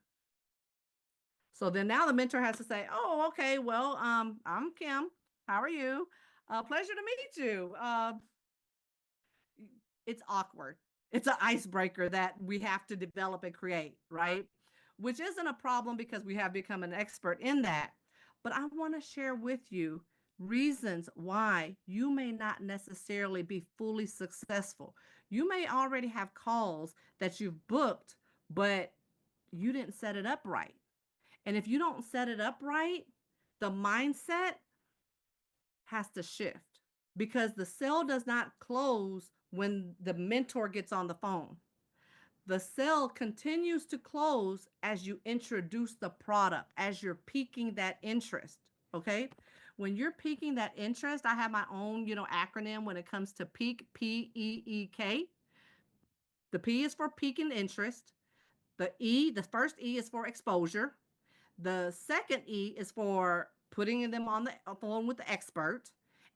So then now the mentor has to say, "Oh, okay, well, I'm Kim. How are you? Pleasure to meet you." It's awkward. It's an icebreaker that we have to develop and create, right? Which isn't a problem because we have become an expert in that. But I want to share with you reasons why you may not necessarily be fully successful. You may already have calls that you've booked, but you didn't set it up right. And if you don't set it up right, the mindset has to shift because the sale does not close when the mentor gets on the phone. The sale continues to close as you introduce the product, as you're piquing that interest. Okay. When you're piquing that interest, I have my own, acronym when it comes to peak, PEEK. The P is for piquing interest. The first E is for exposure. The second E is for putting them on the phone with the expert.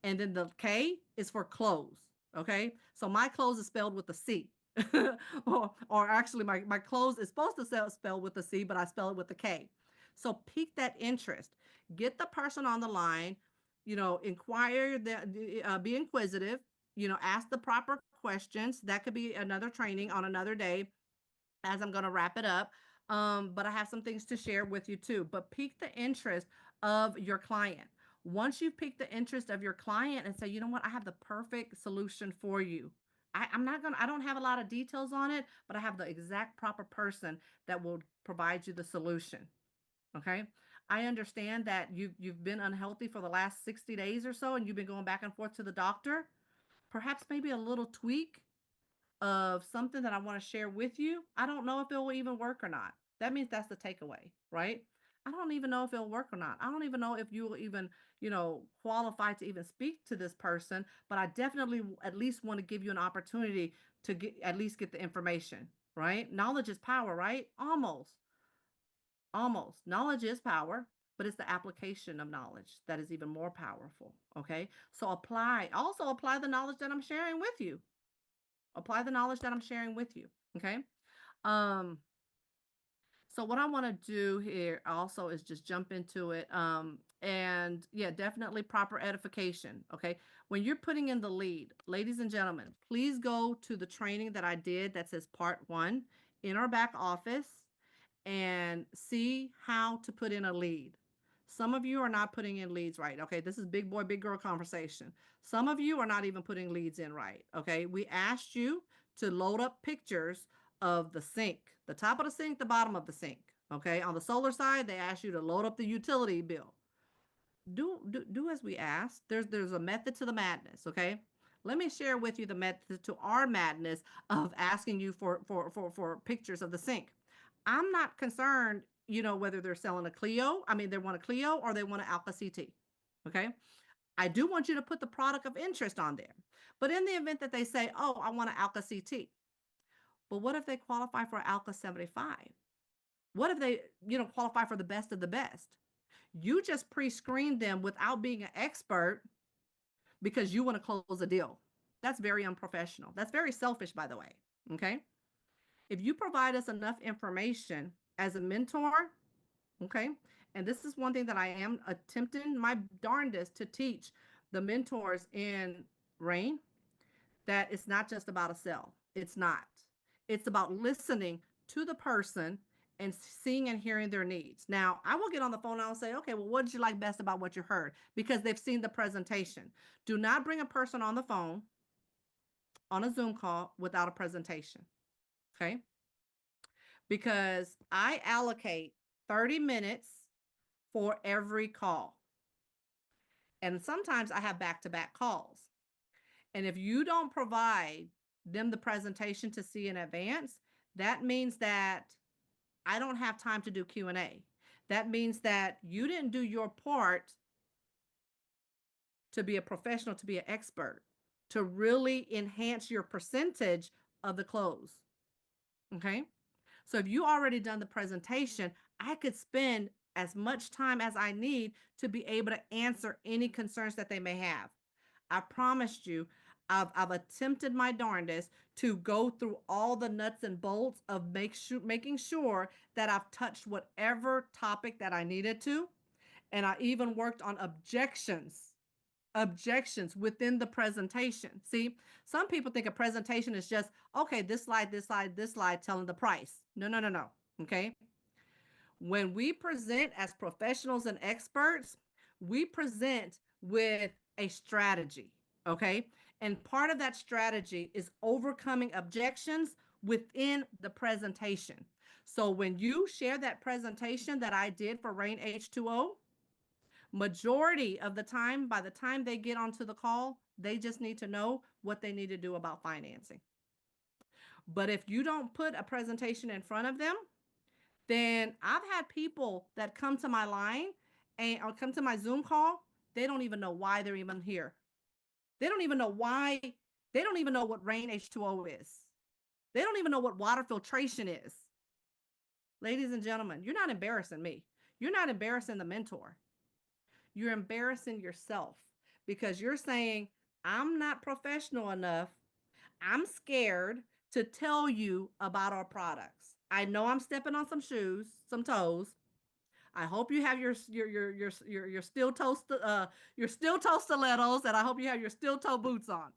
And then the K is for close. Okay. So my close is spelled with a C. or actually, my close is supposed to spell with a C, but I spell it with a K. So pique that interest. Get the person on the line, inquire, be inquisitive, ask the proper questions. That could be another training on another day as I'm going to wrap it up. But I have some things to share with you too. But pique the interest of your client. Once you pique the interest of your client and say, you know what, I have the perfect solution for you. I don't have a lot of details on it, but I have the exact proper person that will provide you the solution. Okay. I understand that you've been unhealthy for the last 60 days or so, and you've been going back and forth to the doctor. Perhaps maybe a little tweak of something that I want to share with you. I don't know if it will even work or not. That means that's the takeaway, right? I don't even know if it'll work or not. I don't even know if you will even, qualify to even speak to this person, but I definitely at least want to give you an opportunity to at least get the information, right? Knowledge is power, right? Almost. Almost. Knowledge is power, but it's the application of knowledge that is even more powerful, okay? So also apply the knowledge that I'm sharing with you. Apply the knowledge that I'm sharing with you. Okay. Um, so what I want to do here also is just jump into it. And yeah, definitely proper edification. Okay. When you're putting in the lead, ladies and gentlemen, please go to the training that I did that says part 1 in our back office and see how to put in a lead. Some of you are not putting in leads right. Okay, this is big boy, big girl conversation. Some of you are not even putting leads in right. Okay, we asked you to load up pictures of the sink, the top of the sink, the bottom of the sink. Okay, on the solar side, they asked you to load up the utility bill. Do as we asked. There's a method to the madness. Okay, let me share with you the method to our madness of asking you for pictures of the sink. I'm not concerned, whether they're selling a Clio. I mean, they want a Clio or they want an Alpha CT. Okay. I do want you to put the product of interest on there. But in the event that they say, oh, I want an Alpha CT. But what if they qualify for Alpha 75? What if they, qualify for the best of the best? You just pre-screened them without being an expert because you want to close a deal. That's very unprofessional. That's very selfish, by the way. Okay. If you provide us enough information as a mentor, okay, and this is one thing that I am attempting my darndest to teach the mentors in Rain, that it's not just about a sell. It's not. It's about listening to the person and seeing and hearing their needs. Now, I will get on the phone and I'll say, okay, well, what did you like best about what you heard? Because they've seen the presentation. Do not bring a person on the phone on a Zoom call without a presentation. Okay. Because I allocate 30 minutes for every call. And sometimes I have back to back calls. And if you don't provide them the presentation to see in advance, that means that I don't have time to do Q&A. That means that you didn't do your part to be a professional, to be an expert, to really enhance your percentage of the close. Okay? So if you already done the presentation, I could spend as much time as I need to be able to answer any concerns that they may have. I promised you, I've attempted my darndest to go through all the nuts and bolts of making sure that I've touched whatever topic that I needed to. And I even worked on objections within the presentation. See, some people think a presentation is just, okay, this slide, this slide, this slide, telling the price. No, no, no, no. Okay. When we present as professionals and experts, we present with a strategy. Okay. And part of that strategy is overcoming objections within the presentation. So when you share that presentation that I did for Rain H2O, majority of the time, by the time they get onto the call, they just need to know what they need to do about financing. But if you don't put a presentation in front of them, then I've had people that come to my line and or come to my Zoom call, they don't even know why they're even here. They don't even know why, they don't even know what Rain H2O is. They don't even know what water filtration is. Ladies and gentlemen, you're not embarrassing me. You're not embarrassing the mentor. You're embarrassing yourself because you're saying, I'm not professional enough. I'm scared to tell you about our products. I know I'm stepping on some shoes, some toes. I hope you have your steel toe your steel toe stilettos, and I hope you have your steel toe boots on.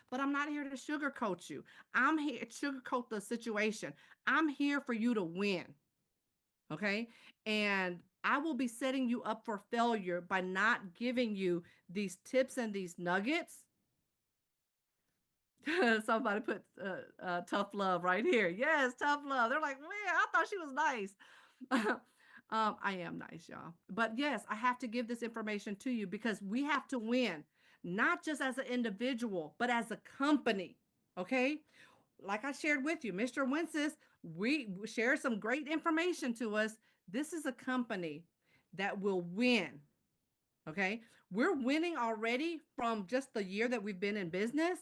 But I'm not here to sugarcoat you. I'm here to sugarcoat the situation. I'm here for you to win. Okay. And I will be setting you up for failure by not giving you these tips and these nuggets. Somebody put tough love right here. Yes, tough love. They're like, man, I thought she was nice. I am nice, y'all. But yes, I have to give this information to you because we have to win, not just as an individual, but as a company. Okay. Like I shared with you, Mr. Wences, we share some great information to us. This is a company that will win. Okay. We're winning already from just the year that we've been in business,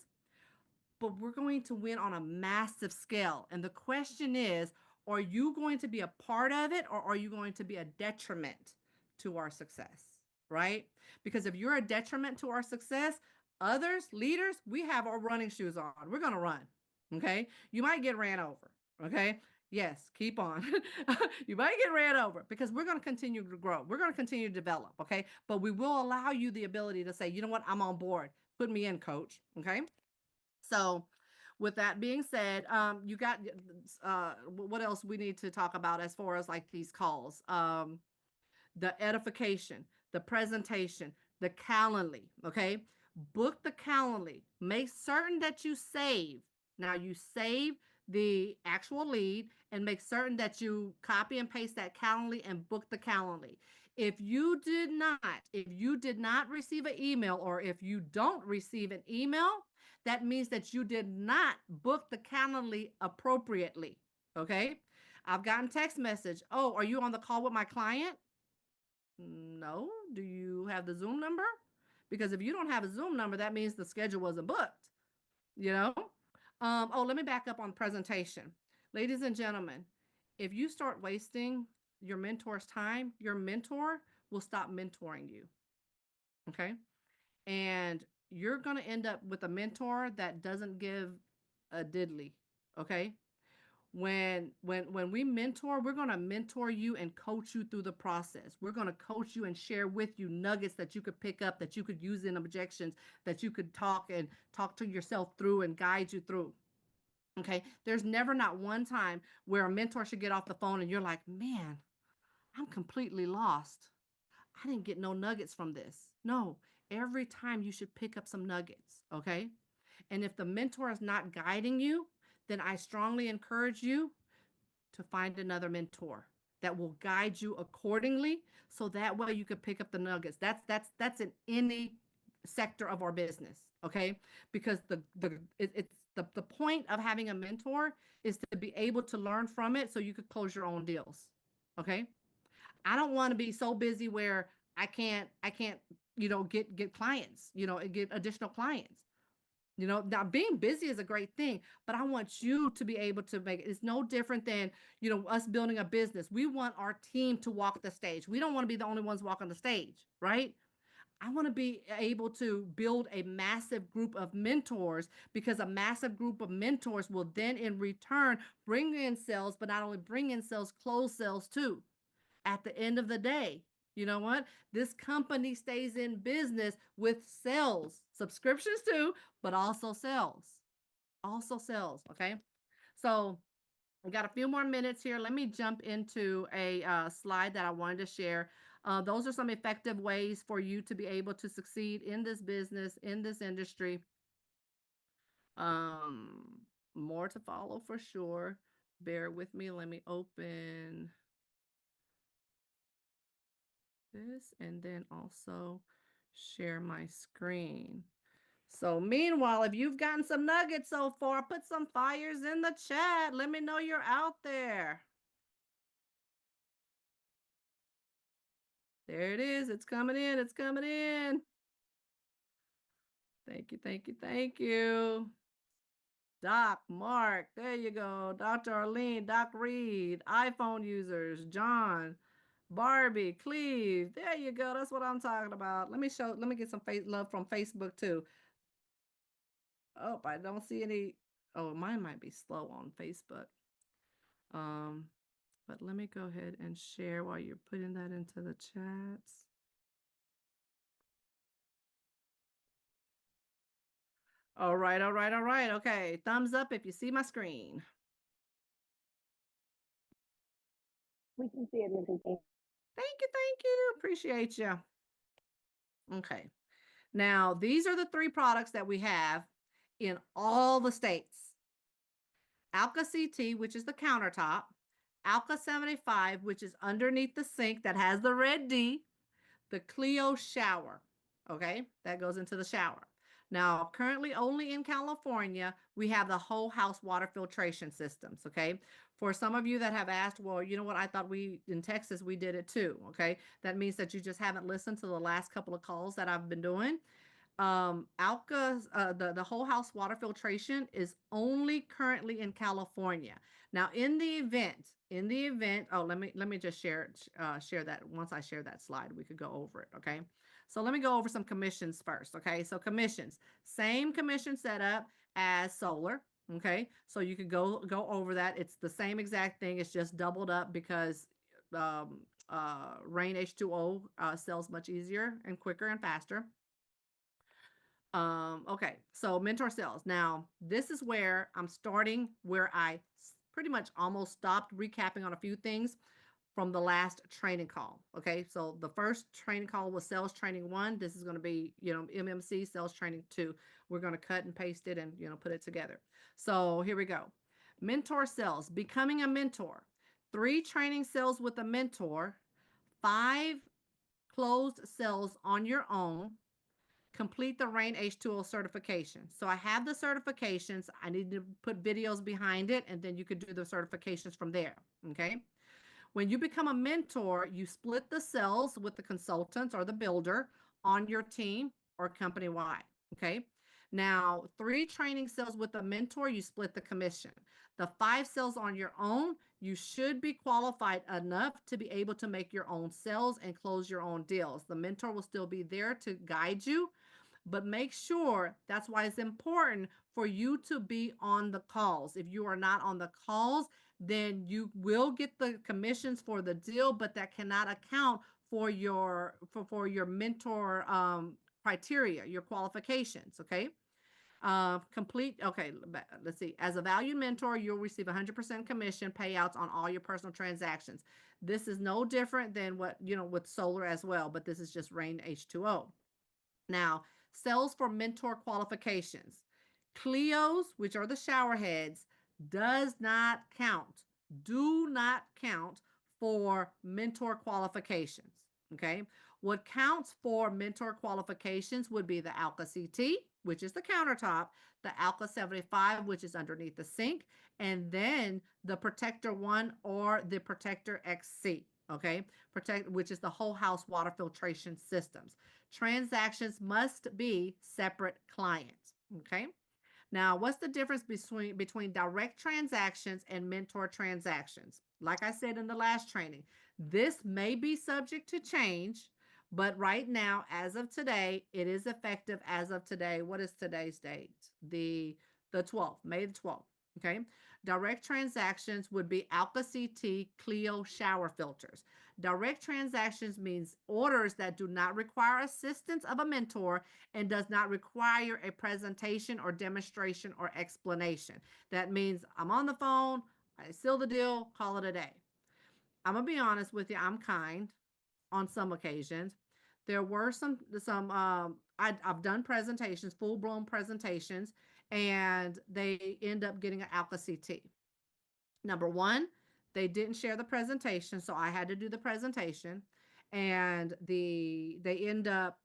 but we're going to win on a massive scale. And the question is, are you going to be a part of it or are you going to be a detriment to our success? Right? Because if you're a detriment to our success, others, leaders, we have our running shoes on. We're going to run. Okay. You might get ran over. Okay. Yes, keep on. You might get ran over because we're going to continue to grow. We're going to continue to develop. Okay. But we will allow you the ability to say, you know what? I'm on board. Put me in, coach. Okay. So, with that being said, you got what else we need to talk about as far as like these calls? The edification, the presentation, the Calendly. Okay, book the Calendly. Make certain that you save. Now you save the actual lead and make certain that you copy and paste that Calendly and book the Calendly. If you did not receive an email or if you don't receive an email, that means that you did not book the Calendly appropriately. Okay. I've gotten text message. Oh, are you on the call with my client? No. Do you have the Zoom number? Because if you don't have a Zoom number, that means the schedule wasn't booked. You know? Oh, let me back up on presentation. Ladies and gentlemen, if you start wasting your mentor's time, your mentor will stop mentoring you. Okay? And you're going to end up with a mentor that doesn't give a diddly. Okay? When we mentor, we're going to mentor you and coach you through the process. We're going to coach you and share with you nuggets that you could pick up, that you could use in objections, that you could talk to yourself through and guide you through. Okay, there's never not one time where a mentor should get off the phone and you're like, man, I'm completely lost. I didn't get no nuggets from this. No, every time you should pick up some nuggets. Okay, and if the mentor is not guiding you, then I strongly encourage you to find another mentor that will guide you accordingly, so that way you could pick up the nuggets. That's in any sector of our business. Okay, because the point of having a mentor is to be able to learn from it so you could close your own deals. Okay, I don't want to be so busy where I can't get clients, get additional clients. Now being busy is a great thing, but I want you to be able to make it. It's no different than, us building a business. We want our team to walk the stage. We don't want to be the only ones walking the stage, right? I want to be able to build a massive group of mentors, because a massive group of mentors will then in return bring in sales, but not only bring in sales, close sales too. At the end of the day, you know what? This company stays in business with sales, subscriptions too, but also sales. Also sales. Okay. So we got a few more minutes here. Let me jump into a slide that I wanted to share. Those are some effective ways for you to be able to succeed in this business, in this industry. Um, More to follow for sure. Bear with me. Let me open this and then also share my screen. So meanwhile, if you've gotten some nuggets so far, put some fires in the chat. Let me know you're out there. There it is. It's coming in. It's coming in. Thank you. Thank you. Thank you. Doc, Mark, there you go. Dr. Arlene, Doc Reed, iPhone users, John, Barbie, Cleve. There you go. That's what I'm talking about. Let me get some love from Facebook too. Oh, I don't see any. Oh, mine might be slow on Facebook. Um, but let me go ahead and share while you're putting that into the chats. All right, all right, all right. Okay, thumbs up if you see my screen. We can see it, Mrs. King. Thank you, thank you. Appreciate you. Okay. Now, these are the 3 products that we have in all the states. Alka CT, which is the countertop, Alka 75, which is underneath the sink that has the red D, the Clio shower. Okay, that goes into the shower. Now, currently only in California, we have the whole house water filtration systems. Okay, for some of you that have asked, well, you know what, I thought in Texas we did it too. Okay, that means that you just haven't listened to the last couple of calls that I've been doing. Alka's the whole house water filtration is only currently in California. Now, in the event, oh, let me just share that. Once I share that slide, we could go over it. Okay, so let me go over some commissions first. Okay, so commissions, same commission setup as solar. Okay, so you could go over that. It's the same exact thing. It's just doubled up because Rain H2O sells much easier and quicker and faster. Okay, so mentor sales. Now, this is where I'm starting, where I pretty much almost stopped recapping on a few things from the last training call. Okay, so the first training call was sales training 1. This is going to be, MMC sales training 2. We're going to cut and paste it and, put it together. So here we go. Mentor sales, becoming a mentor, 3 training sales with a mentor, 5 closed sales on your own, complete the Rain H2O certification. So I have the certifications. I need to put videos behind it, and then you could do the certifications from there. Okay. When you become a mentor, you split the sales with the consultants or the builder on your team or company wide. Okay. Now, 3 training sales with a mentor, you split the commission. The 5 sales on your own, you should be qualified enough to be able to make your own sales and close your own deals. The mentor will still be there to guide you, But make sure, that's why it's important for you to be on the calls. If you are not on the calls, then you will get the commissions for the deal, but that cannot account for your mentor criteria, your qualifications. Okay. Let's see. As a valued mentor, you'll receive 100% commission payouts on all your personal transactions. This is no different than what, with solar as well, but this is just Rain H2O. Now, sales for mentor qualifications. Cleos, which are the shower heads, does not count. Do not count for mentor qualifications. Okay. What counts for mentor qualifications would be the Alka CT, which is the countertop, the Alka 75, which is underneath the sink, and then the Protector 1 or the Protector XC. Okay. Which is the whole house water filtration systems. Transactions must be separate clients. Okay. Now, what's the difference between direct transactions and mentor transactions? Like I said in the last training, this may be subject to change, but right now, as of today, it is effective as of today. What is today's date? The 12th, May the 12th. Okay. Direct transactions would be Alka CT Clio shower filters. Direct transactions means orders that do not require assistance of a mentor and does not require a presentation or demonstration or explanation. That means I'm on the phone, I seal the deal, call it a day. I'm gonna be honest with you, I'm kind on some occasions. There were I've done presentations, full-blown presentations, and they end up getting an Alka CT. Number one, they didn't share the presentation, so I had to do the presentation. And they end up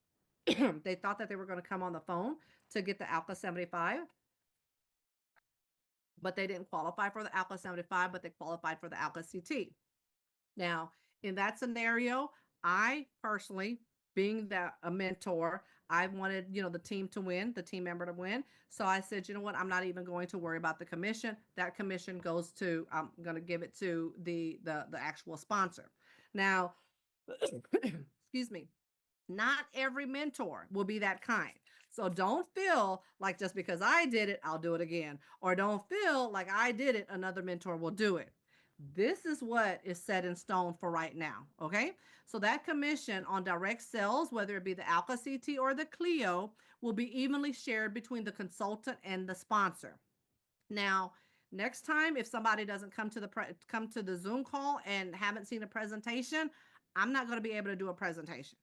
they thought that they were going to come on the phone to get the Alka 75, but they didn't qualify for the Alka 75, but they qualified for the Alka CT. Now, in that scenario, I personally, being a mentor, I wanted, the team to win, the team member to win. So I said, you know what? I'm not even going to worry about the commission. That commission goes to, I'm going to give it to the actual sponsor. Now, excuse me, not every mentor will be that kind. So don't feel like just because I did it, I'll do it again. Or don't feel like I did it, another mentor will do it. This is what is set in stone for right now. Okay. So that commission on direct sales, whether it be the Alka CT or the Clio, will be evenly shared between the consultant and the sponsor. Now, next time, if somebody doesn't come to the Zoom call and haven't seen a presentation, I'm not going to be able to do a presentation.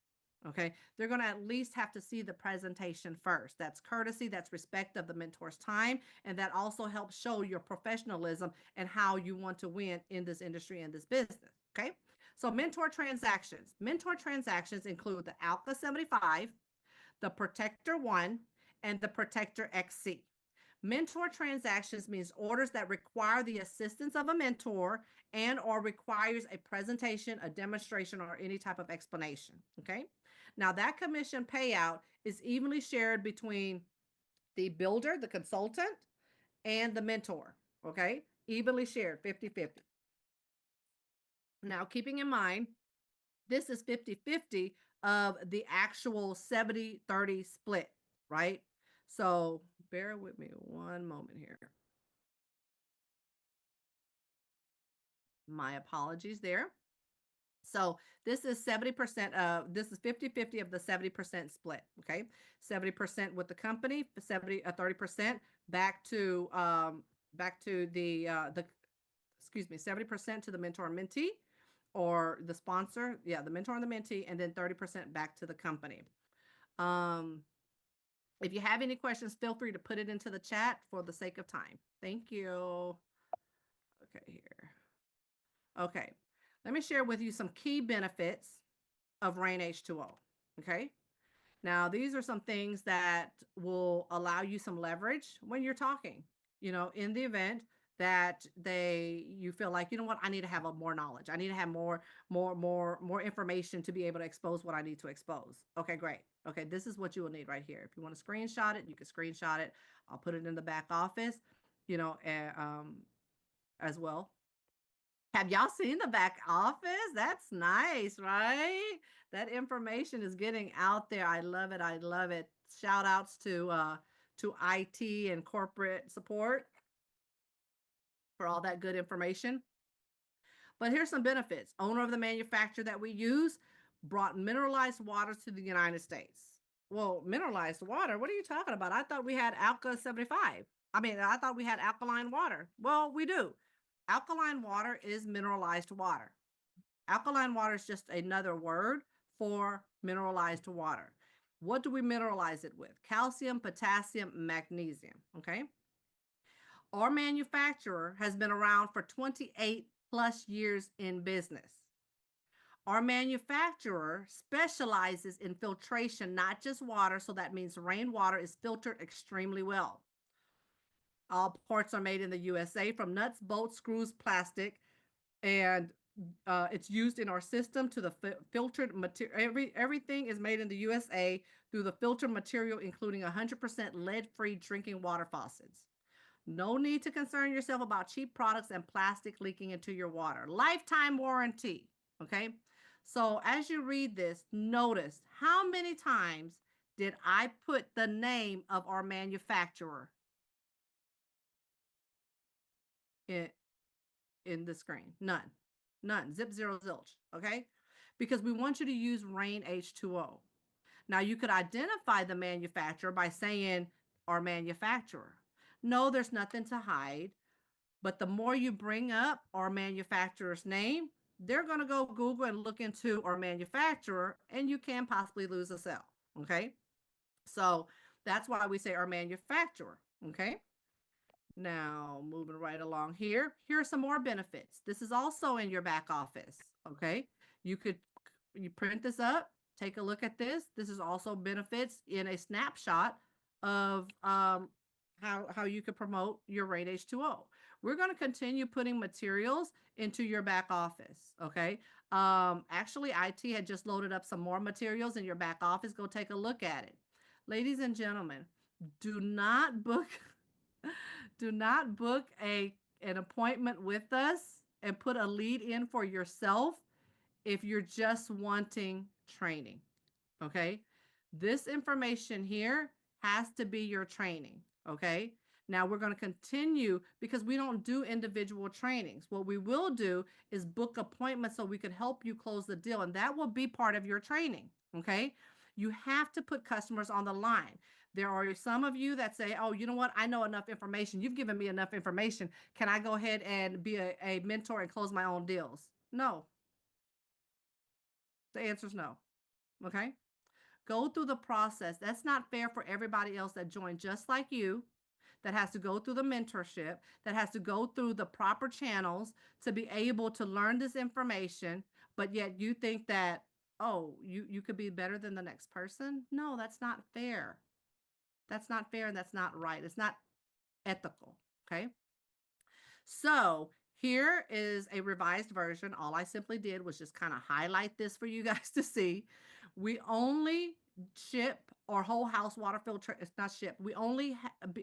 Okay. They're going to at least have to see the presentation first. That's courtesy, that's respect of the mentor's time. And that also helps show your professionalism and how you want to win in this industry and this business. Okay. So mentor transactions. Mentor transactions include the Alka 75, the Protector 1, and the Protector XC. Mentor transactions means orders that require the assistance of a mentor and or requires a presentation, a demonstration, or any type of explanation. Okay. Now that commission payout is evenly shared between the builder, the consultant, and the mentor. Okay. Evenly shared, 50-50. Now, keeping in mind, this is 50-50 of the actual 70-30 split, right? So bear with me one moment here. My apologies there. So this is 70% of, this is 50-50 of the 70% split. Okay. 70% with the company, 30% back to the excuse me, 70% to the mentor and mentee or the sponsor. Yeah. The mentor and the mentee, and then 30% back to the company. If you have any questions, feel free to put it into the chat for the sake of time. Thank you. Okay, here. Okay, let me share with you some key benefits of Rain H2O. Okay, now these are some things that will allow you some leverage when you're talking, in the event that you feel like, you know what, I need to have more knowledge. I need to have more information to be able to expose what I need to expose. Okay, great. Okay, this is what you will need right here. If you want to screenshot it, you can screenshot it. I'll put it in the back office, as well. Have y'all seen the back office? That's nice, right? That information is getting out there. I love it. I love it. shout outs to IT and corporate support for all that good information. But here's some benefits. Owner of the manufacturer that we use brought mineralized water to the United States. Well, mineralized water, what are you talking about? I thought we had Alka 75. I thought we had alkaline water. Well, we do. Alkaline water is mineralized water. Alkaline water is just another word for mineralized water. What do we mineralize it with? Calcium, potassium, magnesium. Okay. Our manufacturer has been around for 28 plus years in business. Our manufacturer specializes in filtration, not just water. So that means rainwater is filtered extremely well. All parts are made in the USA from nuts, bolts, screws, plastic, and it's used in our system to the filtered material. Everything is made in the USA through the filtered material, including 100% lead-free drinking water faucets. No need to concern yourself about cheap products and plastic leaking into your water. Lifetime warranty. Okay. So as you read this, notice how many times did I put the name of our manufacturer in the screen? None. None. Zip, zero, zilch. Okay. Because we want you to use Rain H2O. Now you could identify the manufacturer by saying our manufacturer. No, there's nothing to hide. But the more you bring up our manufacturer's name, they're going to go Google and look into our manufacturer, and you can possibly lose a sale. Okay. So that's why we say our manufacturer. Okay. Now, moving right along here, here are some more benefits. This is also in your back office. Okay. You print this up, take a look at this. This is also benefits in a snapshot of how you could promote your Rate H2O. We're going to continue putting materials into your back office. Okay. Actually, IT had just loaded up some more materials in your back office. Go take a look at it. Ladies and gentlemen, do not book an appointment with us and put a lead in for yourself if you're just wanting training. Okay. This information here has to be your training. Okay. Now we're going to continue because we don't do individual trainings. What we will do is book appointments so we could help you close the deal. And that will be part of your training. Okay. You have to put customers on the line. There are some of you that say, oh, you know what? I know enough information. You've given me enough information. Can I go ahead and be a mentor and close my own deals? No. The answer is no. Okay. Go through the process. That's not fair for everybody else that joined just like you, that has to go through the mentorship, that has to go through the proper channels to be able to learn this information, but yet you think that, oh, you could be better than the next person. No, that's not fair. That's not fair and that's not right. It's not ethical. Okay. So here is a revised version. All I simply did was just kind of highlight this for you guys to see. We only ship our whole house water filtration. It's not ship. We only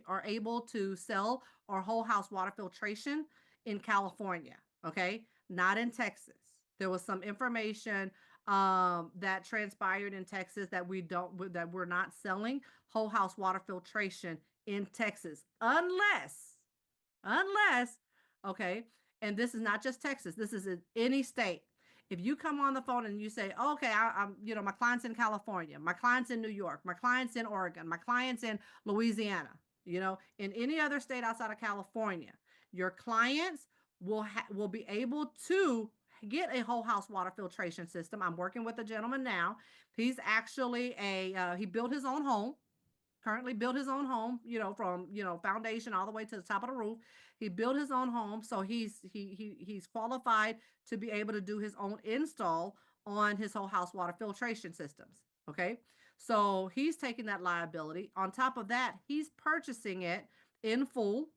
are able to sell our whole house water filtration in California. Okay. Not in Texas. There was some information that transpired in Texas that we're not selling whole house water filtration in Texas unless, okay, and this is not just Texas, this is in any state. If you come on the phone and you say, oh, okay, I'm, my client's in California, my client's in New York, my client's in Oregon, my client's in Louisiana, in any other state outside of California, your clients will be able to get a whole house water filtration system. I'm working with a gentleman now. He's actually he built his own home. Currently built his own home, from, foundation all the way to the top of the roof. He built his own home. So he's qualified to be able to do his own install on his whole house water filtration systems. Okay. So he's taking that liability. On top of that, he's purchasing it in full.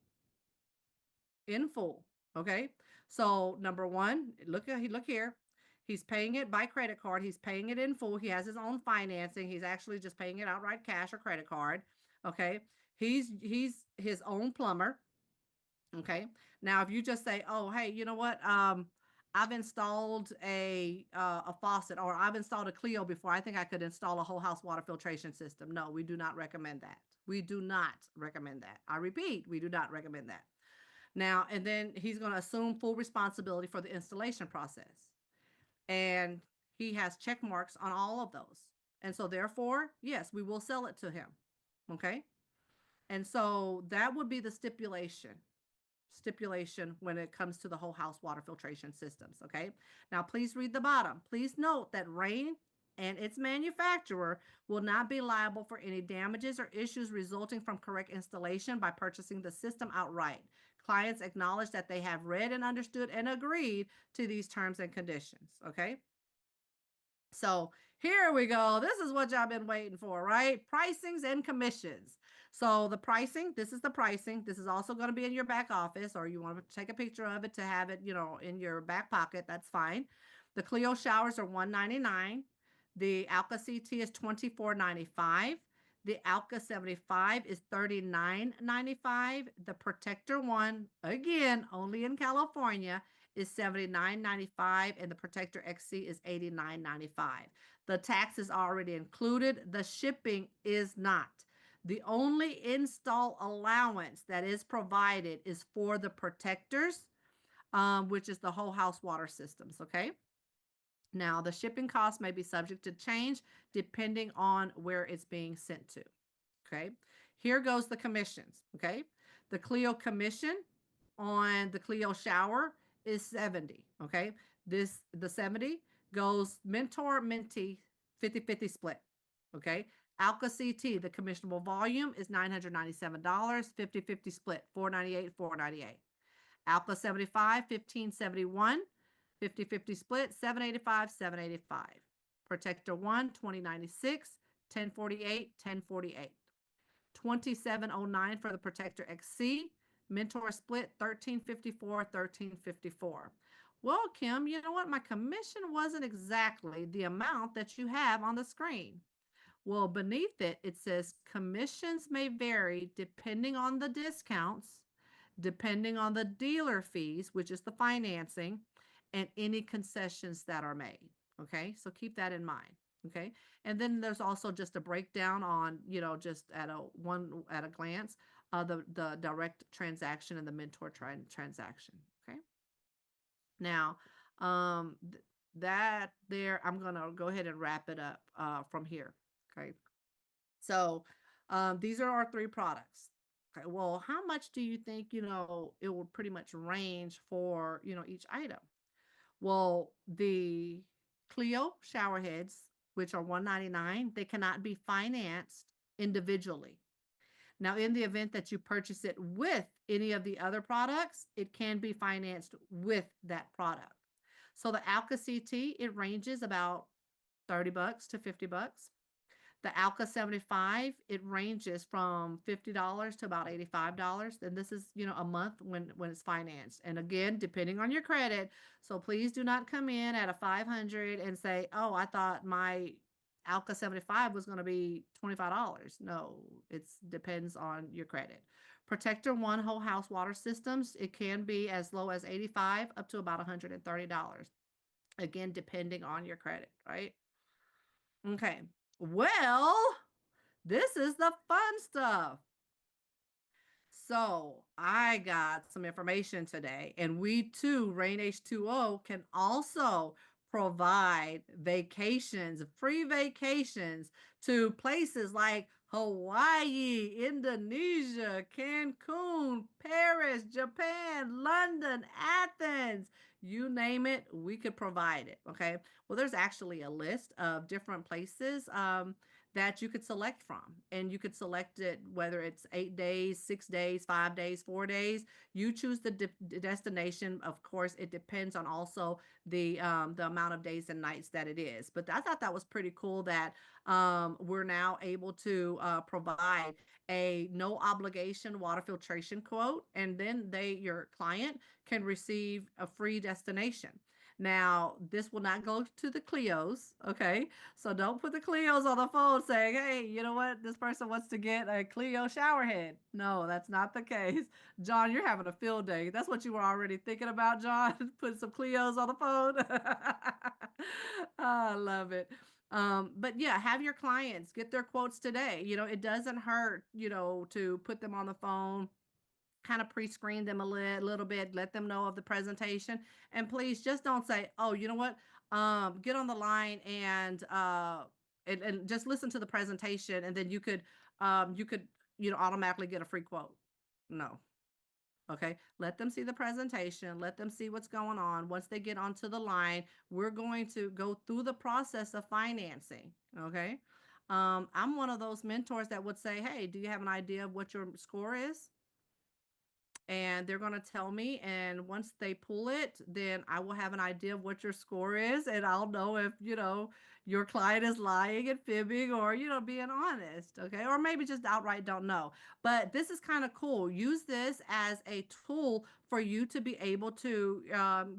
Okay. So number one, look here. He's paying it by credit card. He's paying it in full. He has his own financing. He's actually just paying it outright cash or credit card. Okay. He's his own plumber. Okay. Now, if you just say, oh, hey, you know what? I've installed a faucet, or I've installed a Clio before. I think I could install a whole house water filtration system. No, we do not recommend that. We do not recommend that. I repeat, we do not recommend that. Now, and then he's going to assume full responsibility for the installation process. And he has check marks on all of those. And so therefore, yes, we will sell it to him. Okay? And so that would be the stipulation when it comes to the whole house water filtration systems. Okay. Now, please read the bottom. Please note that Rain and its manufacturer will not be liable for any damages or issues resulting from correct installation by purchasing the system outright. Clients acknowledge that they have read and understood and agreed to these terms and conditions. Okay. So here we go. This is what y'all been waiting for, right? Pricings and commissions. So the pricing, this is the pricing. This is also going to be in your back office, or you want to take a picture of it to have it, in your back pocket. That's fine. The Clio showers are $199. The Alka CT is $24.95. The Alka 75 is $39.95. The Protector One, again, only in California, is $79.95, and the Protector XC is $89.95. The tax is already included. The shipping is not. The only install allowance that is provided is for the protectors, which is the whole house water systems. Okay. Now, the shipping cost may be subject to change depending on where it's being sent to. Okay. Here goes the commissions. Okay. The Clio commission on the Clio shower is 70. Okay. The 70 goes mentor, mentee, 50-50 split. Okay. Alka CT, the commissionable volume is $997, 50-50 split, $498, $498. Alka 75, $1,571, 50-50 split, $785, $785. Protector 1, $2096, $1048, $1048. $2709 for the Protector XC. Mentor split, $1354, $1354. Well, Kim, you know what? My commission wasn't exactly the amount that you have on the screen. Well, beneath it, it says commissions may vary depending on the discounts, depending on the dealer fees, which is the financing, and any concessions that are made. Okay, so keep that in mind. Okay, and then there's also just a breakdown on, just at a glance, the direct transaction and the mentor transaction. Okay, now that there, I'm gonna go ahead and wrap it up from here. Okay, so these are our three products. Okay, well, how much do you think, it will pretty much range for, each item? Well, the Clio shower heads, which are $199, they cannot be financed individually. Now, in the event that you purchase it with any of the other products, it can be financed with that product. So the Alka CT, it ranges about $30 to $50. The Alka 75, it ranges from $50 to about $85. And this is, a month when it's financed. And again, depending on your credit. So please do not come in at a 500 and say, oh, I thought my Alka 75 was going to be $25. No, it depends on your credit. Protector One whole house water systems, it can be as low as $85 up to about $130. Again, depending on your credit, right? Okay. Well, this is the fun stuff. So I got some information today, and we too, Rain H2O, can also provide vacations, free vacations to places like Hawaii, Indonesia, Cancun, Paris, Japan, London, Athens. You name it, we could provide it. Okay. Well, there's actually a list of different places that you could select from, and you could select it whether it's 8 days, 6 days, 5 days, 4 days. You choose the destination. Of course, it depends on also the amount of days and nights that it is. But I thought that was pretty cool that we're now able to provide a no obligation water filtration quote, and then your client can receive a free destination. Now, this will not go to the Cleos, okay? So don't put the Cleos on the phone saying, hey, you know what? This person wants to get a Clio shower head. No, that's not the case. John, you're having a field day. That's what you were already thinking about, John. Put some Cleos on the phone. I love it. But yeah, have your clients get their quotes today. It doesn't hurt, to put them on the phone, kind of pre-screen them a little bit, let them know of the presentation. And please just don't say, oh, you know what? Get on the line and just listen to the presentation, and then you could automatically get a free quote. No. Okay, let them see the presentation, let them see what's going on. Once they get onto the line, we're going to go through the process of financing. Okay, I'm one of those mentors that would say, hey, do you have an idea of what your score is? And they're going to tell me, and once they pull it, then I will have an idea of what your score is, and I'll know if your client is lying and fibbing, or being honest. Okay, or maybe just outright don't know. But this is kind of cool. Use this as a tool for you to be able to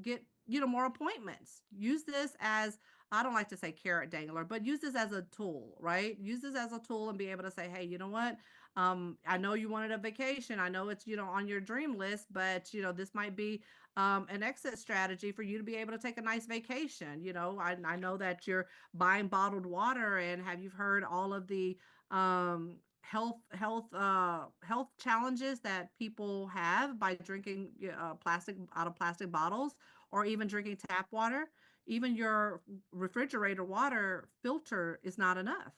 get more appointments. Use this as, I don't like to say carrot dangler, but use this as a tool, right? Use this as a tool and be able to say, hey, you know what? I know you wanted a vacation. I know it's, on your dream list, but, this might be an exit strategy for you to be able to take a nice vacation. I know that you're buying bottled water, and have you heard all of the health challenges that people have by drinking plastic out of plastic bottles, or even drinking tap water? Even your refrigerator water filter is not enough.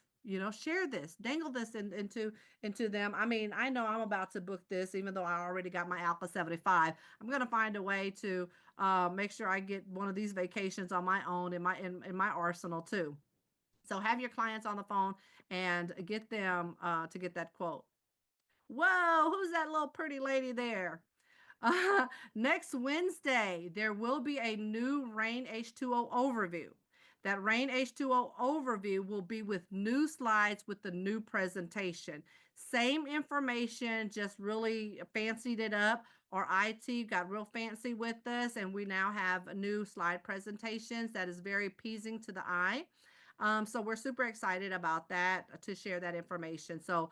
Share this, dangle this into them. I mean, I know I'm about to book this, even though I already got my Alpha 75. I'm going to find a way to make sure I get one of these vacations on my own in my arsenal too. So have your clients on the phone and get them to get that quote. Whoa, who's that little pretty lady there? Next Wednesday, there will be a new Rain H2O overview. That Rain H2O overview will be with new slides with the new presentation. Same information, just really fancied it up. Our IT got real fancy with this, and we now have new slide presentations that is very pleasing to the eye. So we're super excited about that, to share that information. So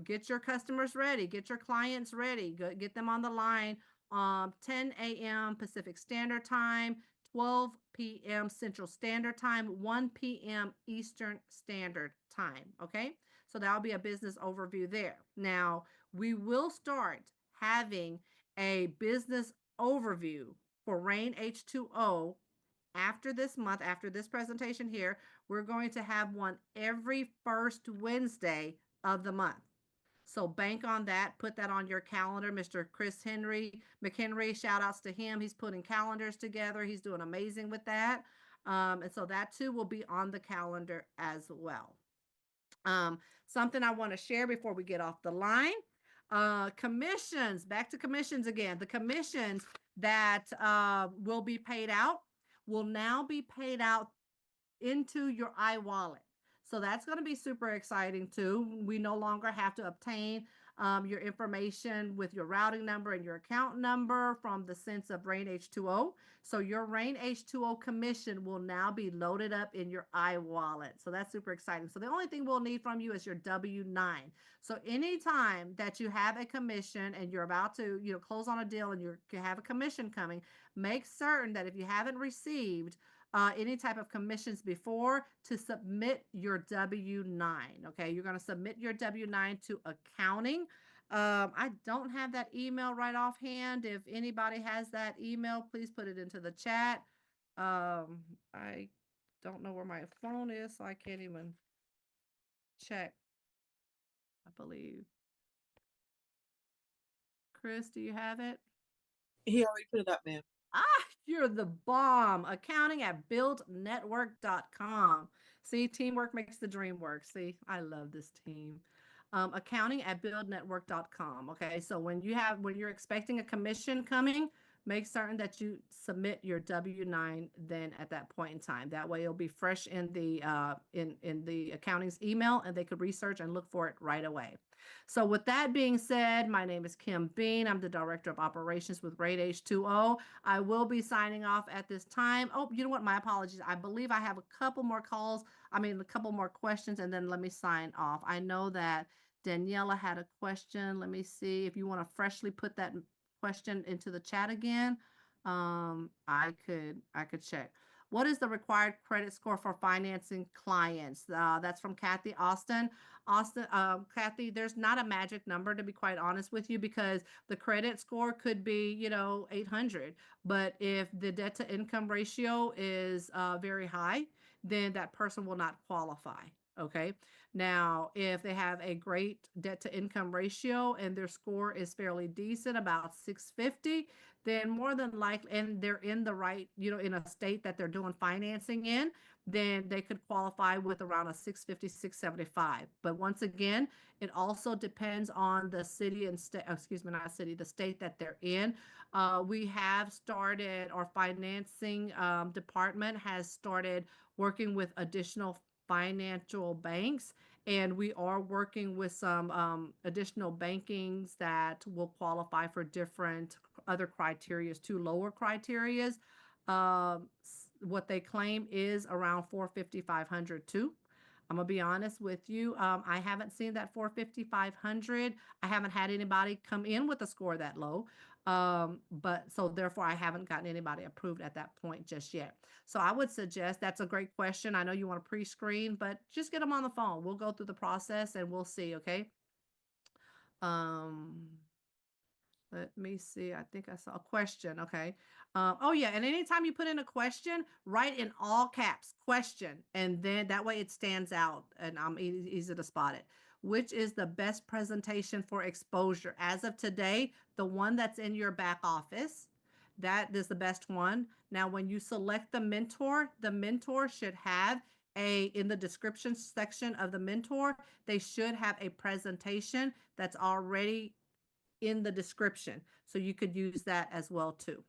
get your customers ready, get your clients ready, get them on the line 10 a.m. Pacific Standard Time, 12 p.m. Central Standard Time, 1 p.m. Eastern Standard Time. Okay, so that'll be a business overview there. Now, we will start having a business overview for Rain H2O after this month, after this presentation here. We're going to have one every first Wednesday of the month. So bank on that. Put that on your calendar. Mr. Chris McHenry, shout outs to him. He's putting calendars together. He's doing amazing with that. And so that too will be on the calendar as well. Something I want to share before we get off the line. Commissions, back to commissions again. The commissions that will be paid out will now be paid out into your iWallet. So that's going to be super exciting too. We no longer have to obtain your information with your routing number and your account number from the sense of Rain H2O. So your Rain H2O commission will now be loaded up in your iWallet. So that's super exciting. So the only thing we'll need from you is your W-9. So anytime that you have a commission and you're about to, close on a deal and you have a commission coming, make certain that if you haven't received any type of commissions before, to submit your W-9. Okay, you're going to submit your W-9 to accounting. I don't have that email right offhand. If anybody has that email, please put it into the chat. I don't know where my phone is, so I can't even check. I believe. Chris, do you have it? He already put it up, ma'am. You're the bomb. Accounting at buildnetwork.com. See, teamwork makes the dream work. See, I love this team. Accounting at buildnetwork.com. Okay, so when you're expecting a commission coming, make certain that you submit your W-9 then at that point in time. That way it'll be fresh in the accounting's email, and they could research and look for it right away. So with that being said, my name is Kim Bean. I'm the Director of Operations with Rate H2O. I will be signing off at this time. Oh, you know what? My apologies. I believe I have a couple more a couple more questions, and then let me sign off. I know that Daniela had a question. Let me see if you want to freshly put that question into the chat again. I could check. What is the required credit score for financing clients? That's from Kathy Austin. Kathy, there's not a magic number, to be quite honest with you, because the credit score could be, 800. But if the debt to income ratio is very high, then that person will not qualify. Okay. Now, if they have a great debt to income ratio and their score is fairly decent, about 650, then more than likely, and they're in the right, in a state that they're doing financing in, then they could qualify with around a 650, 675. But once again, it also depends on the city and state, excuse me, not city, the state that they're in. We have started, our financing department has started working with additional financial banks, and we are working with some additional bankings that will qualify for different other criterias, to lower criterias. What they claim is around 450, 500 too. I'm gonna be honest with you. I haven't seen that 450, 500. I haven't had anybody come in with a score that low. But so therefore I haven't gotten anybody approved at that point just yet. So I would suggest, that's a great question. I know you want to pre-screen, but just get them on the phone. We'll go through the process and we'll see. Okay. Let me see. I think I saw a question. Okay. Oh yeah. And anytime you put in a question, write in all caps question. And then that way it stands out and I'm easy to spot it. Which is the best presentation for exposure? As of today, the one that's in your back office, that is the best one. Now, when you select the mentor should have in the description section of the mentor, they should have a presentation that's already in the description. So you could use that as well too.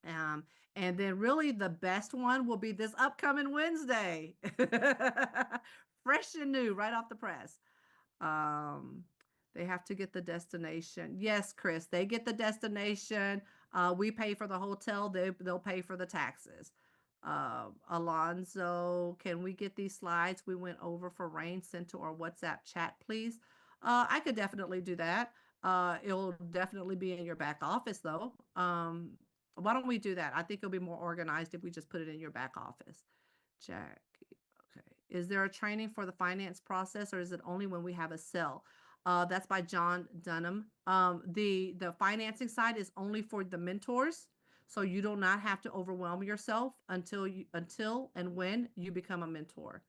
And then really the best one will be this upcoming Wednesday. Fresh and new, right off the press. They have to get the destination. Yes, Chris, they get the destination. We pay for the hotel. They'll pay for the taxes. Alonzo, can we get these slides we went over for Rain sent to our WhatsApp chat, please? I could definitely do that. It'll definitely be in your back office though. Why don't we do that? I think it'll be more organized if we just put it in your back office. Jackie, okay. Is there a training for the finance process, or is it only when we have a sale? That's by John Dunham. The financing side is only for the mentors. So you do not have to overwhelm yourself until and when you become a mentor.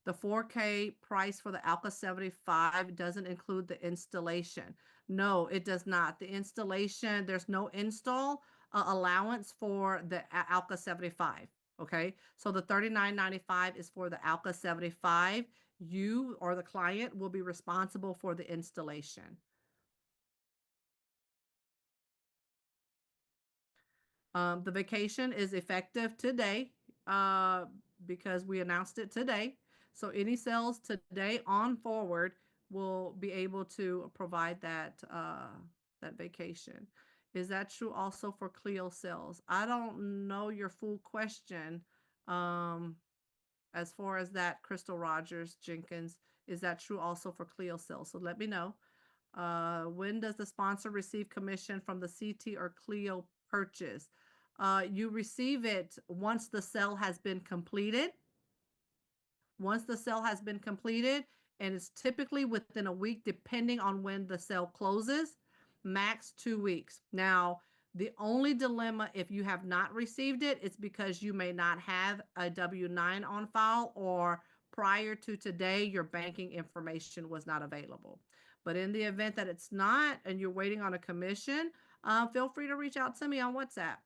The 4K price for the Alka 75 doesn't include the installation. No, it does not. The installation, there's no install allowance for the Alka 75. Okay, so the $39.95 is for the Alka 75. You or the client will be responsible for the installation. The vacation is effective today because we announced it today. So any sales today on forward will be able to provide that that vacation. Is that true also for Clio sales? I don't know your full question. As far as that, Crystal Rogers Jenkins, is that true also for Clio sales? So let me know. When does the sponsor receive commission from the CT or Clio purchase? You receive it once the sale has been completed. Once the sale has been completed, and it's typically within a week, depending on when the sale closes, max 2 weeks. Now, the only dilemma if you have not received it, it's because you may not have a W-9 on file, or prior to today, your banking information was not available. But in the event that it's not, and you're waiting on a commission, feel free to reach out to me on WhatsApp.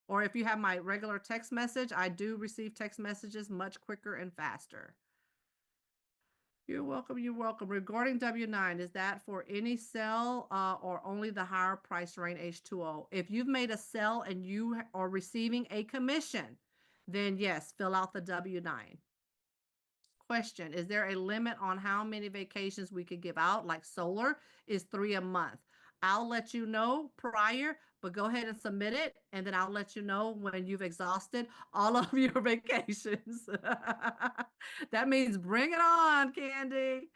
Or if you have my regular text message, I do receive text messages much quicker and faster. You're welcome. You're welcome. Regarding W-9, is that for any sale or only the higher price range H2O? If you've made a sale and you are receiving a commission, then yes, fill out the W-9. Question, is there a limit on how many vacations we could give out? Like solar is 3 a month. I'll let you know prior, but go ahead and submit it, and then I'll let you know when you've exhausted all of your vacations. That means bring it on, Candy.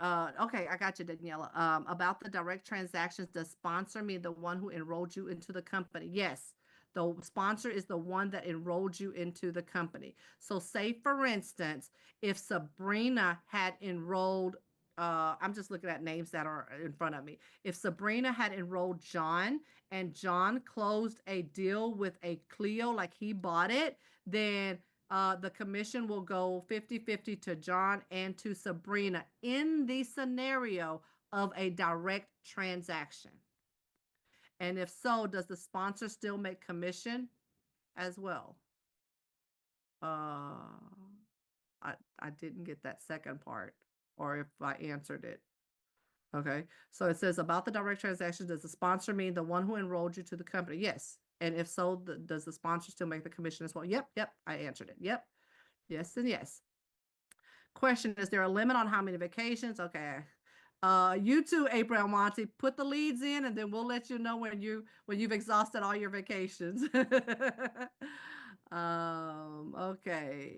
Okay, I got you, Daniela. About the direct transactions, does sponsor mean the one who enrolled you into the company? Yes, the sponsor is the one that enrolled you into the company. So say, for instance, if Sabrina had enrolled, I'm just looking at names that are in front of me. If Sabrina had enrolled John and John closed a deal with a Clio, like he bought it, then the commission will go 50-50 to John and to Sabrina in the scenario of a direct transaction. And if so, does the sponsor still make commission as well? I didn't get that second part, or if I answered it. Okay, so it says about the direct transaction, does the sponsor mean the one who enrolled you to the company? Yes. And if so, does the sponsor still make the commission as well? Yep, I answered it. Yep. Yes and yes. Question, is there a limit on how many vacations? Okay. You too, April Monty, put the leads in and then we'll let you know when you've exhausted all your vacations. Okay.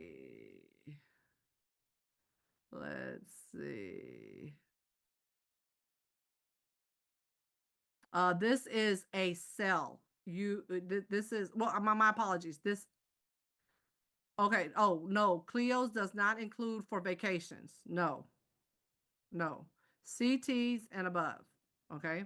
Let's see. This is a sell. This is, well, my apologies. Okay. Oh, no. Clio's does not include for vacations. No. CTs and above. Okay.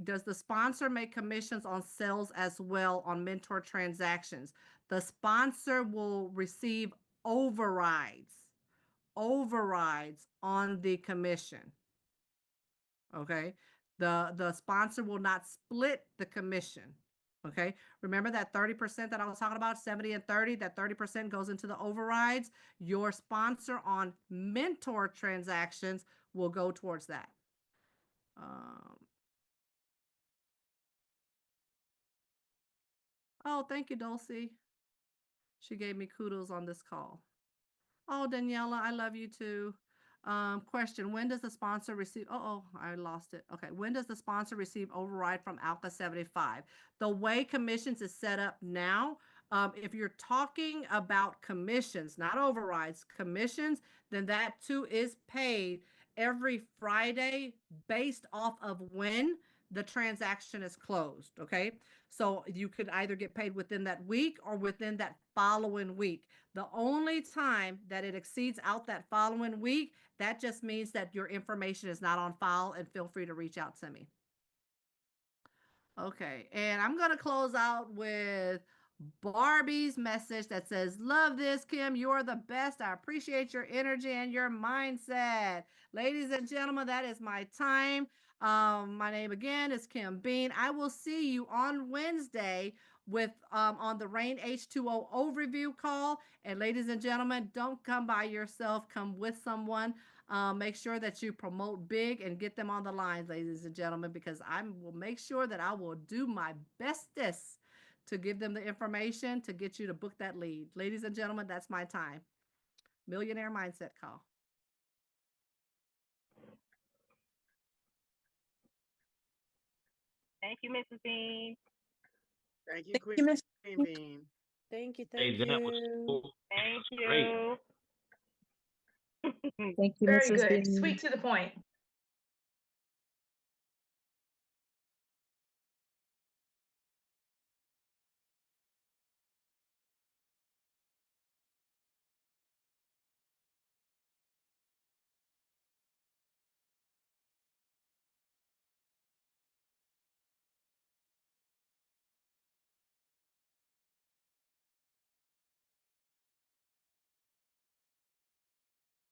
Does the sponsor make commissions on sales as well on mentor transactions? The sponsor will receive overrides on the commission. Okay. The sponsor will not split the commission. Okay. Remember that 30% that I was talking about, 70 and 30, that 30% goes into the overrides. Your sponsor on mentor transactions will go towards that. Oh, thank you, Dulcie. She gave me kudos on this call. Oh, Daniela, I love you too. Question, when does the sponsor receive, I lost it. Okay, when does the sponsor receive override from Alka 75? The way commissions is set up now, if you're talking about commissions, not overrides, commissions, then that too is paid every Friday based off of when the transaction is closed, okay? So you could either get paid within that week or within that following week. The only time that it exceeds out that following week, that just means that your information is not on file, and feel free to reach out to me. Okay, and I'm going to close out with Barbie's message that says, love this, Kim. You're the best. I appreciate your energy and your mindset. Ladies and gentlemen, that is my time. My name again is Kim Bean. I will see you on Wednesday with on the Rain H2O overview call. And ladies and gentlemen, don't come by yourself. Come with someone. Make sure that you promote big and get them on the line, ladies and gentlemen, because I will make sure that I will do my bestest to give them the information to get you to book that lead. Ladies and gentlemen, that's my time. Millionaire Mindset Call. Thank you, Mrs. Bean. Thank you, Thank Queen you, Miss. Bean. Thank you. Hey, Thank that was you. cool. Thank Great. you. Thank you, Very Mrs. good. Bean. Sweet to the point.